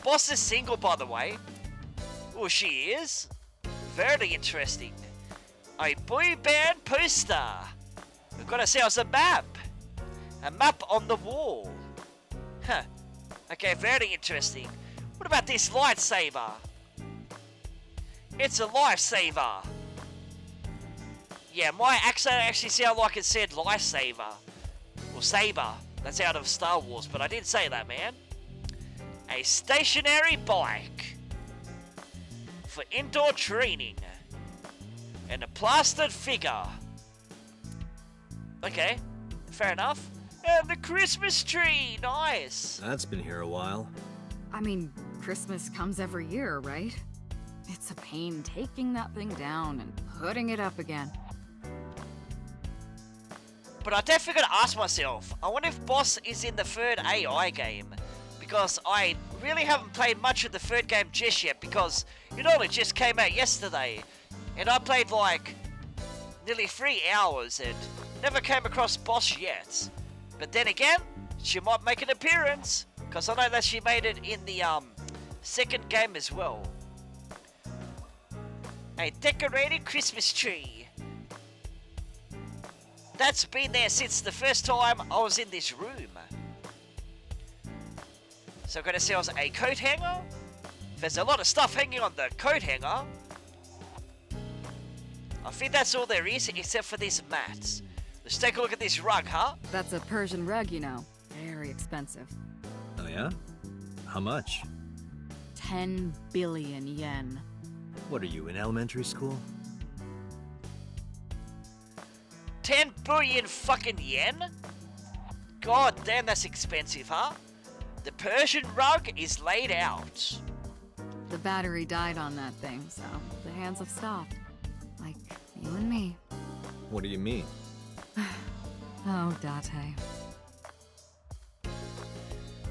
Boss is single, by the way. Oh, she is? Very interesting. A boy band poster. We've got ourselves a map. A map on the wall. Huh. Okay, very interesting. What about this lightsaber? It's a lifesaver. Yeah, my accent actually sounded like it said lifesaver. Or saber. That's out of Star Wars, but I didn't say that, man. A stationary bike. For indoor training. And a plastered figure. Okay, fair enough. And the Christmas tree, nice. That's been here a while. I mean, Christmas comes every year, right? It's a pain taking that thing down and putting it up again. But I definitely gotta ask myself, I wonder if Boss is in the third AI game. Because I really haven't played much of the third game just yet, because it only just came out yesterday. And I played like nearly 3 hours and never came across Boss yet. But then again, she might make an appearance, because I know that she made it in the second game as well. A decorated Christmas tree. That's been there since the first time I was in this room. So I've got ourselves a coat hanger. There's a lot of stuff hanging on the coat hanger. I think that's all there is, except for this mat. Let's take a look at this rug, huh? That's a Persian rug, you know. Very expensive. Oh yeah? How much? 10 billion yen. What are you, in elementary school? 10 billion fucking yen? God damn, that's expensive, huh? The Persian rug is laid out. The battery died on that thing, so the hands have stopped. Like you and me. What do you mean? Oh, Date.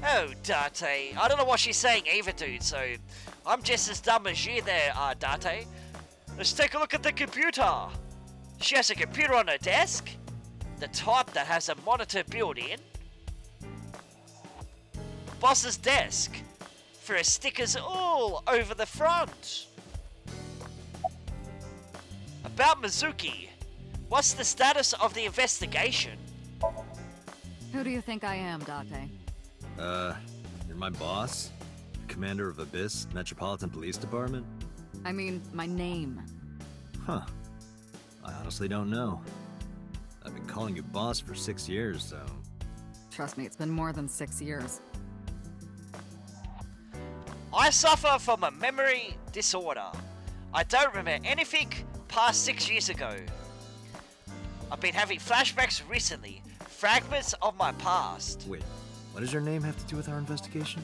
Oh, Date. I don't know what she's saying either, dude, so I'm just as dumb as you there, Date. Let's take a look at the computer. She has a computer on her desk. The type that has a monitor built in. Boss's desk. For her stickers all over the front. About Mizuki. What's the status of the investigation? Who do you think I am, Date? You're my boss? Commander of Abyss Metropolitan Police Department? I mean, my name. Huh. I honestly don't know. I've been calling you boss for 6 years, so... Trust me, it's been more than 6 years. I suffer from a memory disorder. I don't remember anything past 6 years ago. I've been having flashbacks recently. Fragments of my past. Wait, what does your name have to do with our investigation?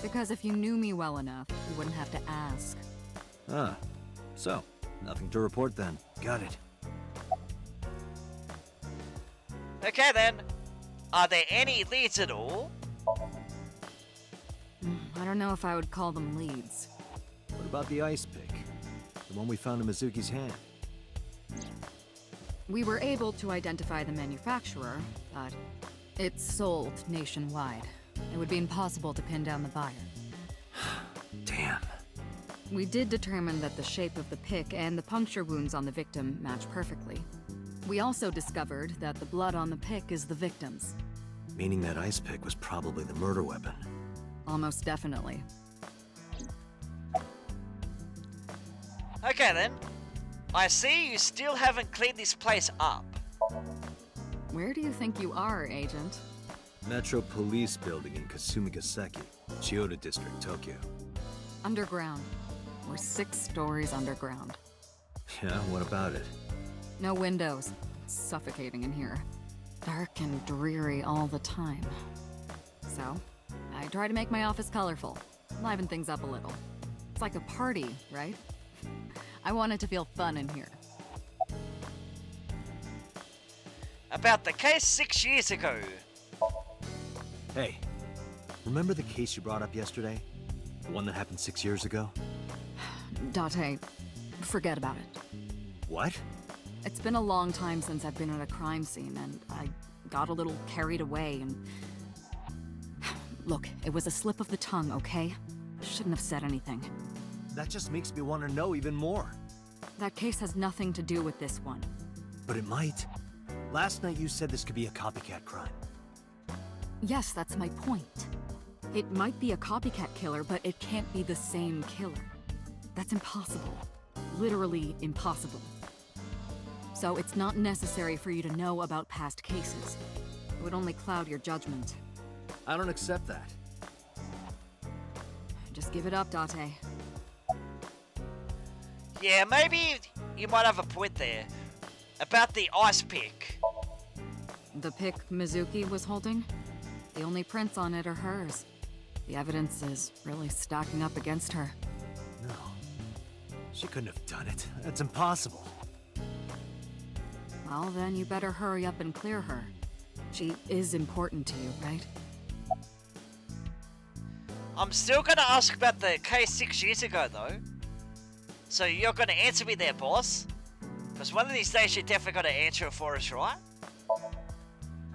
Because if you knew me well enough, you wouldn't have to ask. Ah, so, nothing to report then. Got it. Okay then. Are there any leads at all? I don't know if I would call them leads. What about the ice pick? The one we found in Mizuki's hand? We were able to identify the manufacturer, but it's sold nationwide. It would be impossible to pin down the buyer. Damn. We did determine that the shape of the pick and the puncture wounds on the victim match perfectly. We also discovered that the blood on the pick is the victim's. Meaning that ice pick was probably the murder weapon. Almost definitely. Okay then. I see you still haven't cleaned this place up. Where do you think you are, Agent? Metro Police Building in Kasumigaseki, Chiyoda District, Tokyo. Underground. We're 6 stories underground. Yeah, what about it? No windows. It's suffocating in here. Dark and dreary all the time. So, I try to make my office colorful, liven things up a little. It's like a party, right? I want it to feel fun in here. About the case 6 years ago. Hey, remember the case you brought up yesterday? The one that happened 6 years ago? Date, forget about it. What? It's been a long time since I've been at a crime scene, and I got a little carried away and... Look, it was a slip of the tongue, okay? Shouldn't have said anything. That just makes me want to know even more. That case has nothing to do with this one. But it might. Last night you said this could be a copycat crime. Yes, that's my point. It might be a copycat killer, but it can't be the same killer. That's impossible. Literally impossible. So it's not necessary for you to know about past cases. It would only cloud your judgment. I don't accept that. Just give it up, Date. Yeah, maybe you might have a point there. About the ice pick. The pick Mizuki was holding? The only prints on it are hers. The evidence is really stacking up against her. No. She couldn't have done it. That's impossible. Well, then you better hurry up and clear her. She is important to you, right? I'm still gonna ask about the case 6 years ago, though. So you're gonna answer me there, boss? Because one of these days you're definitely gonna answer it for us, right?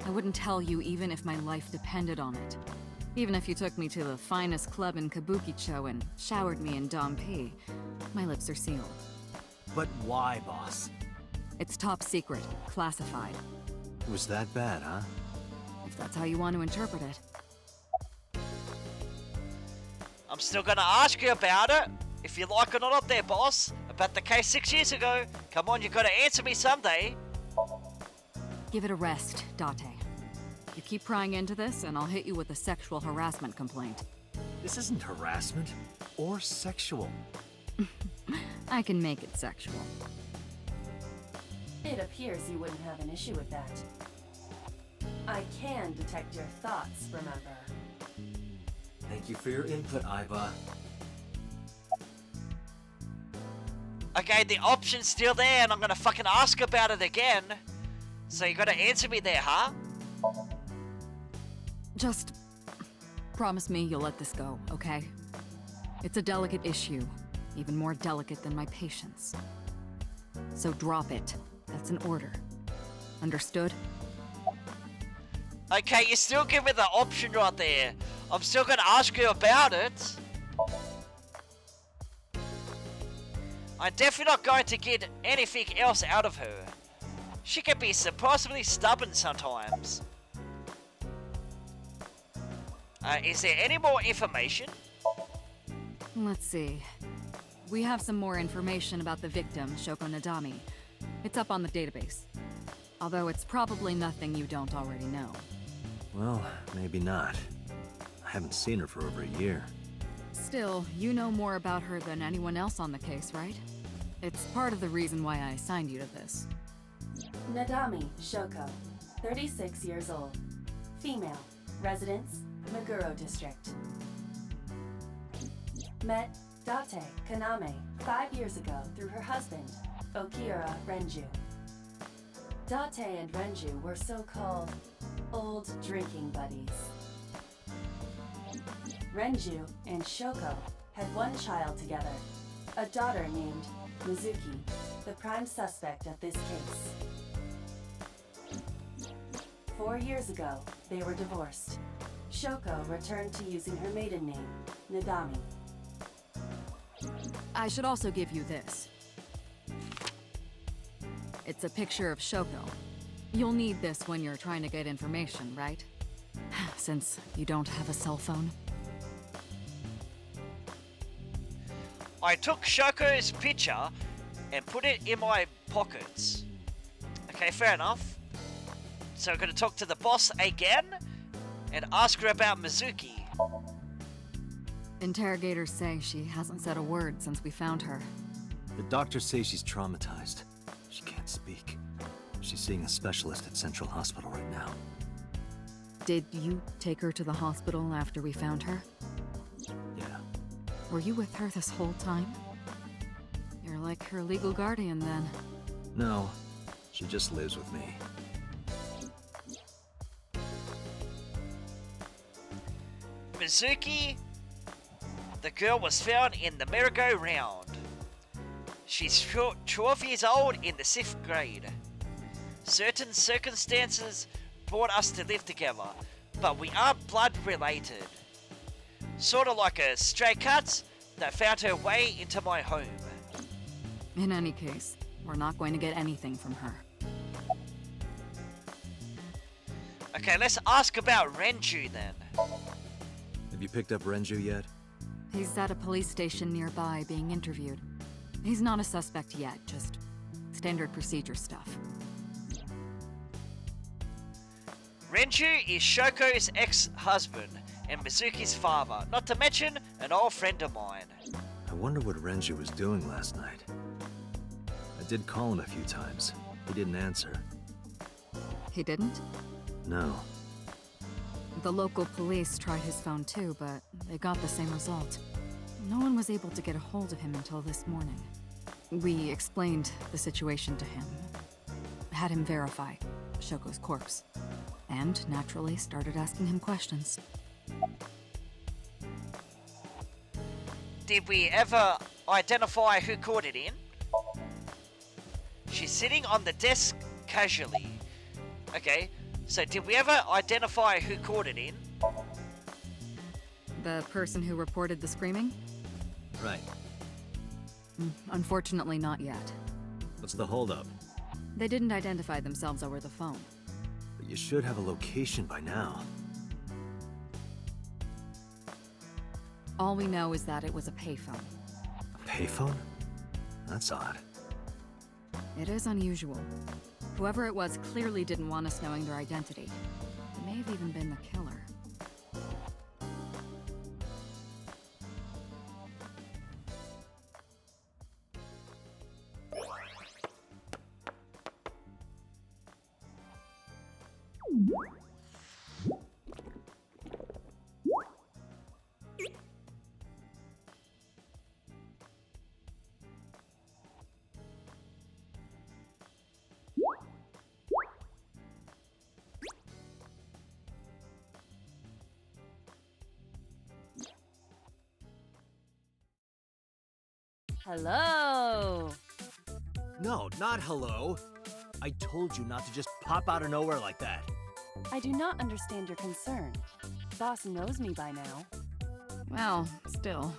I wouldn't tell you even if my life depended on it. Even if you took me to the finest club in Kabukicho and showered me in Dompi, my lips are sealed. But why, boss? It's top secret, classified. It was that bad, huh? If that's how you want to interpret it. I'm still gonna ask you about it. If you like it or not there, boss. About the case 6 years ago. Come on, you gotta answer me someday. Give it a rest, Date. You keep prying into this, and I'll hit you with a sexual harassment complaint. This isn't harassment or sexual. I can make it sexual. It appears you wouldn't have an issue with that. I can detect your thoughts, remember? Thank you for your input, Aiba. Okay, the option's still there, and I'm gonna fucking ask about it again. So you gotta answer me there, huh? Just promise me you'll let this go, okay? It's a delicate issue, even more delicate than my patience. So drop it. That's an order. Understood? Okay, you still give me the option right there. I'm still gonna ask you about it. I'm definitely not going to get anything else out of her. She can be surprisingly stubborn sometimes. Is there any more information? Let's see. We have some more information about the victim, Shoko Nadami. It's up on the database. Although it's probably nothing you don't already know. Well, maybe not. I haven't seen her for over a year. Still, you know more about her than anyone else on the case, right? It's part of the reason why I assigned you to this. Nadami Shoko, 36 years old. Female. Residence, Meguro District. Met Date Kaname 5 years ago through her husband, Okira Renju. Date and Renju were so-called old drinking buddies. Renju and Shoko had one child together, a daughter named Mizuki, the prime suspect of this case. 4 years ago, they were divorced. Shoko returned to using her maiden name, Nagami. I should also give you this. It's a picture of Shoko. You'll need this when you're trying to get information, right? Since you don't have a cell phone. I took Shoko's picture and put it in my pockets. Okay, fair enough. So I'm gonna talk to the boss again and ask her about Mizuki. Interrogators say she hasn't said a word since we found her. The doctors say she's traumatized. She can't speak. She's seeing a specialist at Central Hospital right now. Did you take her to the hospital after we found her? Yeah. Were you with her this whole time? You're like her legal guardian then. No, she just lives with me. Mizuki, the girl was found in the merry-go-round. She's 12 years old in the 6th grade. Certain circumstances brought us to live together, but we aren't blood related. Sort of like a stray cat that found her way into my home. In any case, we're not going to get anything from her. Okay, let's ask about Renju then. Have you picked up Renju yet? He's at a police station nearby being interviewed. He's not a suspect yet, just standard procedure stuff. Renju is Shoko's ex-husband and Mizuki's father, not to mention an old friend of mine. I wonder what Renju was doing last night. I did call him a few times. He didn't answer. He didn't? No. The local police tried his phone too, but they got the same result. No one was able to get a hold of him until this morning. We explained the situation to him, had him verify Shoko's corpse, and naturally started asking him questions. Did we ever identify who called it in? She's sitting on the desk casually. Okay, so did we ever identify who called it in? The person who reported the screaming? Right. Unfortunately, not yet. What's the holdup? They didn't identify themselves over the phone. But you should have a location by now. All we know is that it was a payphone. A payphone? That's odd. It is unusual. Whoever it was clearly didn't want us knowing their identity. It may have even been the killer. Hello! No, not hello. I told you not to just pop out of nowhere like that. I do not understand your concern. Boss knows me by now. Well, still.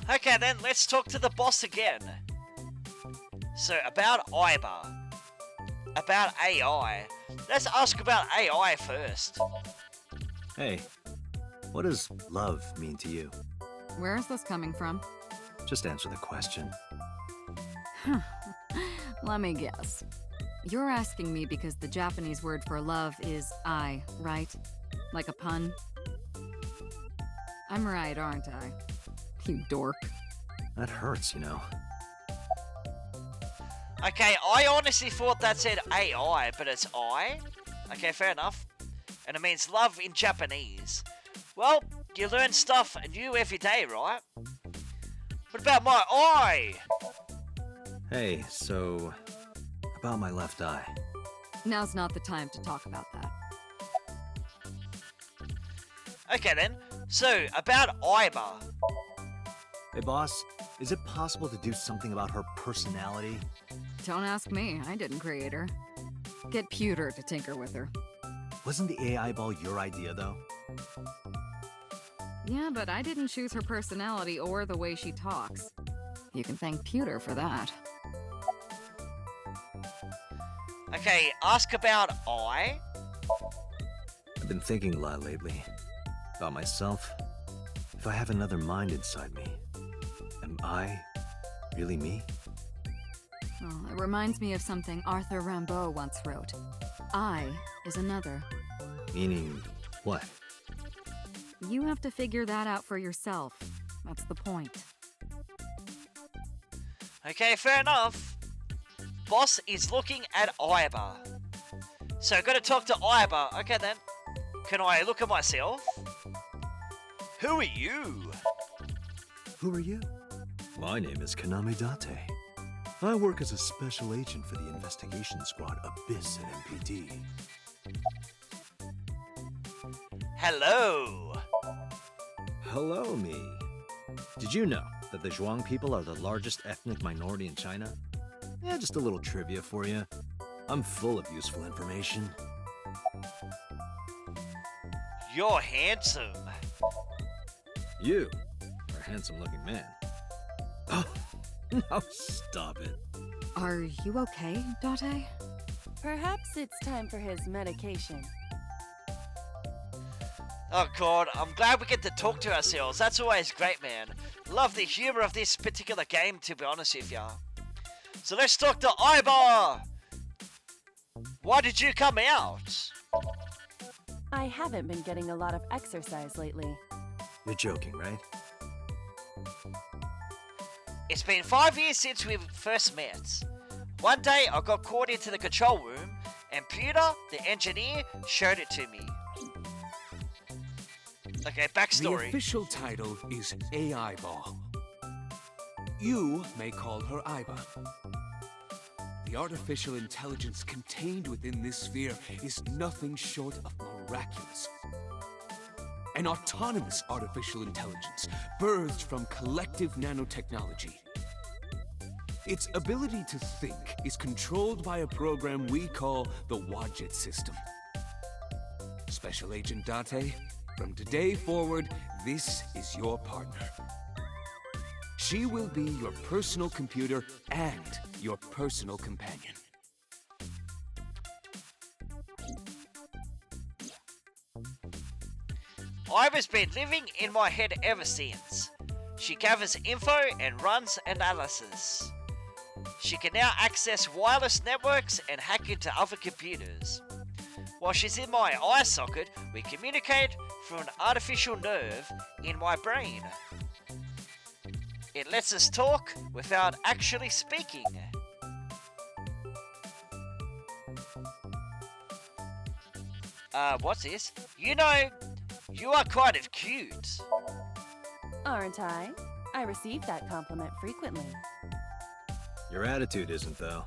Okay then, let's talk to the boss again. So, about Iba. About AI. Let's ask about AI first. Hey, what does love mean to you? Where is this coming from? Just answer the question. Let me guess. You're asking me because the Japanese word for love is ai, right? Like a pun? I'm right, aren't I? You dork. That hurts, you know. Okay, I honestly thought that said AI, but it's I. Okay, fair enough. And it means love in Japanese. Well, you learn stuff new every day, right? What about my eye? Hey, so about my left eye. Now's not the time to talk about that. Okay then, so about Iba. Hey boss, is it possible to do something about her personality? Don't ask me, I didn't create her. Get Pewter to tinker with her. Wasn't the AI ball your idea, though? Yeah, but I didn't choose her personality or the way she talks. You can thank Pewter for that. Okay, ask about I. I've been thinking a lot lately. About myself. If I have another mind inside me, am I really me? Oh, it reminds me of something Arthur Rimbaud once wrote. I is another. Meaning what? You have to figure that out for yourself. That's the point. Okay, fair enough. Boss is looking at Iba. So, gotta talk to Iba. Okay then. Can I look at myself? Who are you? Who are you? My name is Kaname Date. I work as a special agent for the investigation squad Abyss at MPD. Hello. Hello, me. Did you know that the Zhuang people are the largest ethnic minority in China? Yeah, just a little trivia for you. I'm full of useful information. You're handsome. You are a handsome-looking man. Oh, no, stop it. Are you okay, Date? Perhaps it's time for his medication. Oh god, I'm glad we get to talk to ourselves. That's always great, man. Love the humor of this particular game, to be honest with ya. So let's talk to Iba. Why did you come out? I haven't been getting a lot of exercise lately. You're joking, right? It's been 5 years since we first met. One day I got caught into the control room and Peter, the engineer, showed it to me. Okay, The backstory. official title is AI Ball. You may call her Iba. The artificial intelligence contained within this sphere is nothing short of miraculous. An autonomous artificial intelligence birthed from collective nanotechnology. Its ability to think is controlled by a program we call the Wadjet system. Special Agent Date, from today forward, this is your partner. She will be your personal computer and your personal companion. Iva's been living in my head ever since. She gathers info and runs analysis. She can now access wireless networks and hack into other computers. While she's in my eye socket, we communicate through an artificial nerve in my brain. It lets us talk without actually speaking. What's this? You know, you are kind of cute. Aren't I? I receive that compliment frequently. Your attitude isn't, though.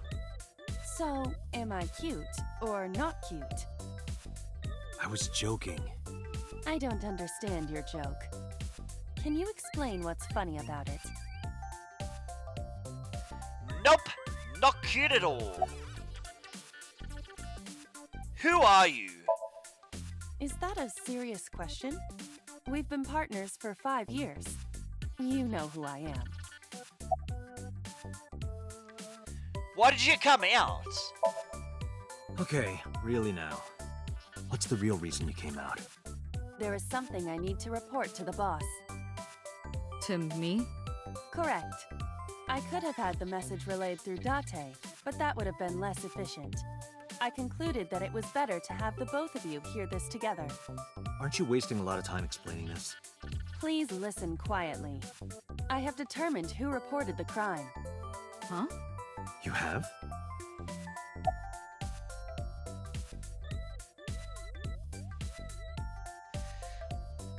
So, am I cute or not cute? I was joking. I don't understand your joke. Can you explain what's funny about it? Nope, not cute at all. Who are you? Is that a serious question? We've been partners for 5 years. You know who I am. Why did you come out? Okay, really now. What's the real reason you came out? There is something I need to report to the boss. To me? Correct. I could have had the message relayed through Date, but that would have been less efficient. I concluded that it was better to have the both of you hear this together. Aren't you wasting a lot of time explaining this? Please listen quietly. I have determined who reported the crime. Huh? You have?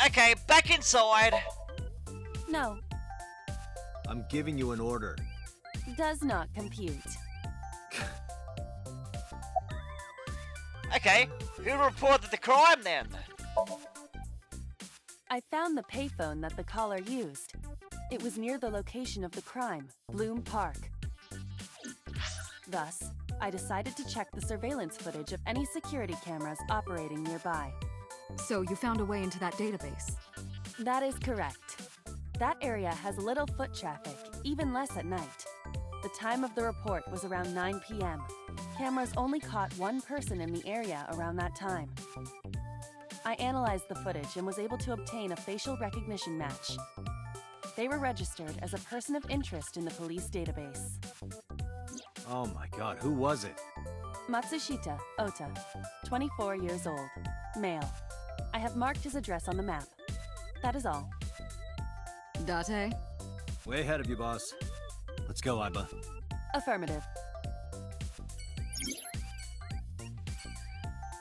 Okay, back inside. No, I'm giving you an order. does not compute. Okay, who reported the crime then? I found the payphone that the caller used. It was near the location of the crime, Bloom Park. Thus, I decided to check the surveillance footage of any security cameras operating nearby. So you found a way into that database. That is correct. That area has little foot traffic, even less at night. The time of the report was around 9 p.m. Cameras only caught one person in the area around that time. I analyzed the footage and was able to obtain a facial recognition match. They were registered as a person of interest in the police database. Oh my god, who was it? Matsushita Ota, 24 years old, male. I have marked his address on the map. That is all. Date? Way ahead of you, boss. Let's go, Iba. Affirmative.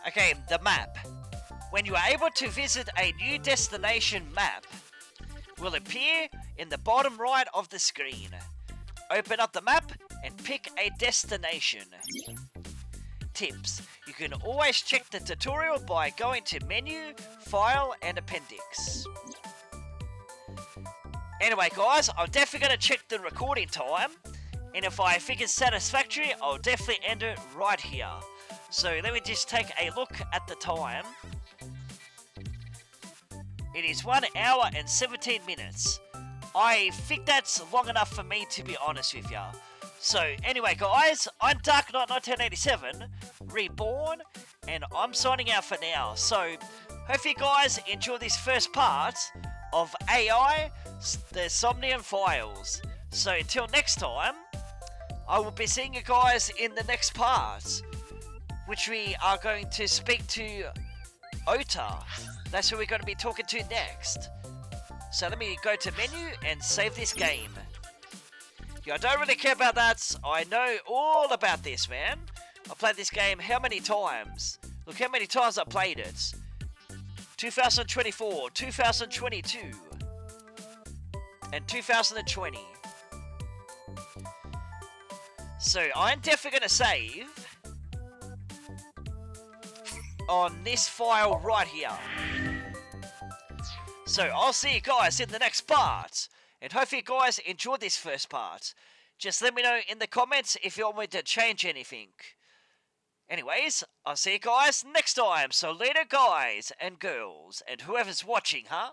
Okay, the map. When you are able to visit a new destination, map will appear in the bottom right of the screen. Open up the map and pick a destination. Tips. You can always check the tutorial by going to Menu, File and Appendix. Anyway guys, I'm definitely going to check the recording time, and if I think it's satisfactory, I'll definitely end it right here. So let me just take a look at the time. It is 1 hour and 17 minutes. I think that's long enough for me, to be honest with ya. So anyway guys, I'm Dark Knight 1987, Reborn, and I'm signing out for now. So hope you guys enjoy this first part of AI, the Somnium Files. So until next time, I will be seeing you guys in the next part, which we are going to speak to Ota. That's who we're going to be talking to next. So let me go to menu and save this game. Yeah, I don't really care about that. I know all about this, man. I played this game how many times? Look how many times I played it. 2024, 2022, and 2020. So I'm definitely going to save on this file right here. So I'll see you guys in the next part, and hope you guys enjoyed this first part. Just let me know in the comments if you want me to change anything. Anyways, I'll see you guys next time. So later guys and girls and whoever's watching, huh?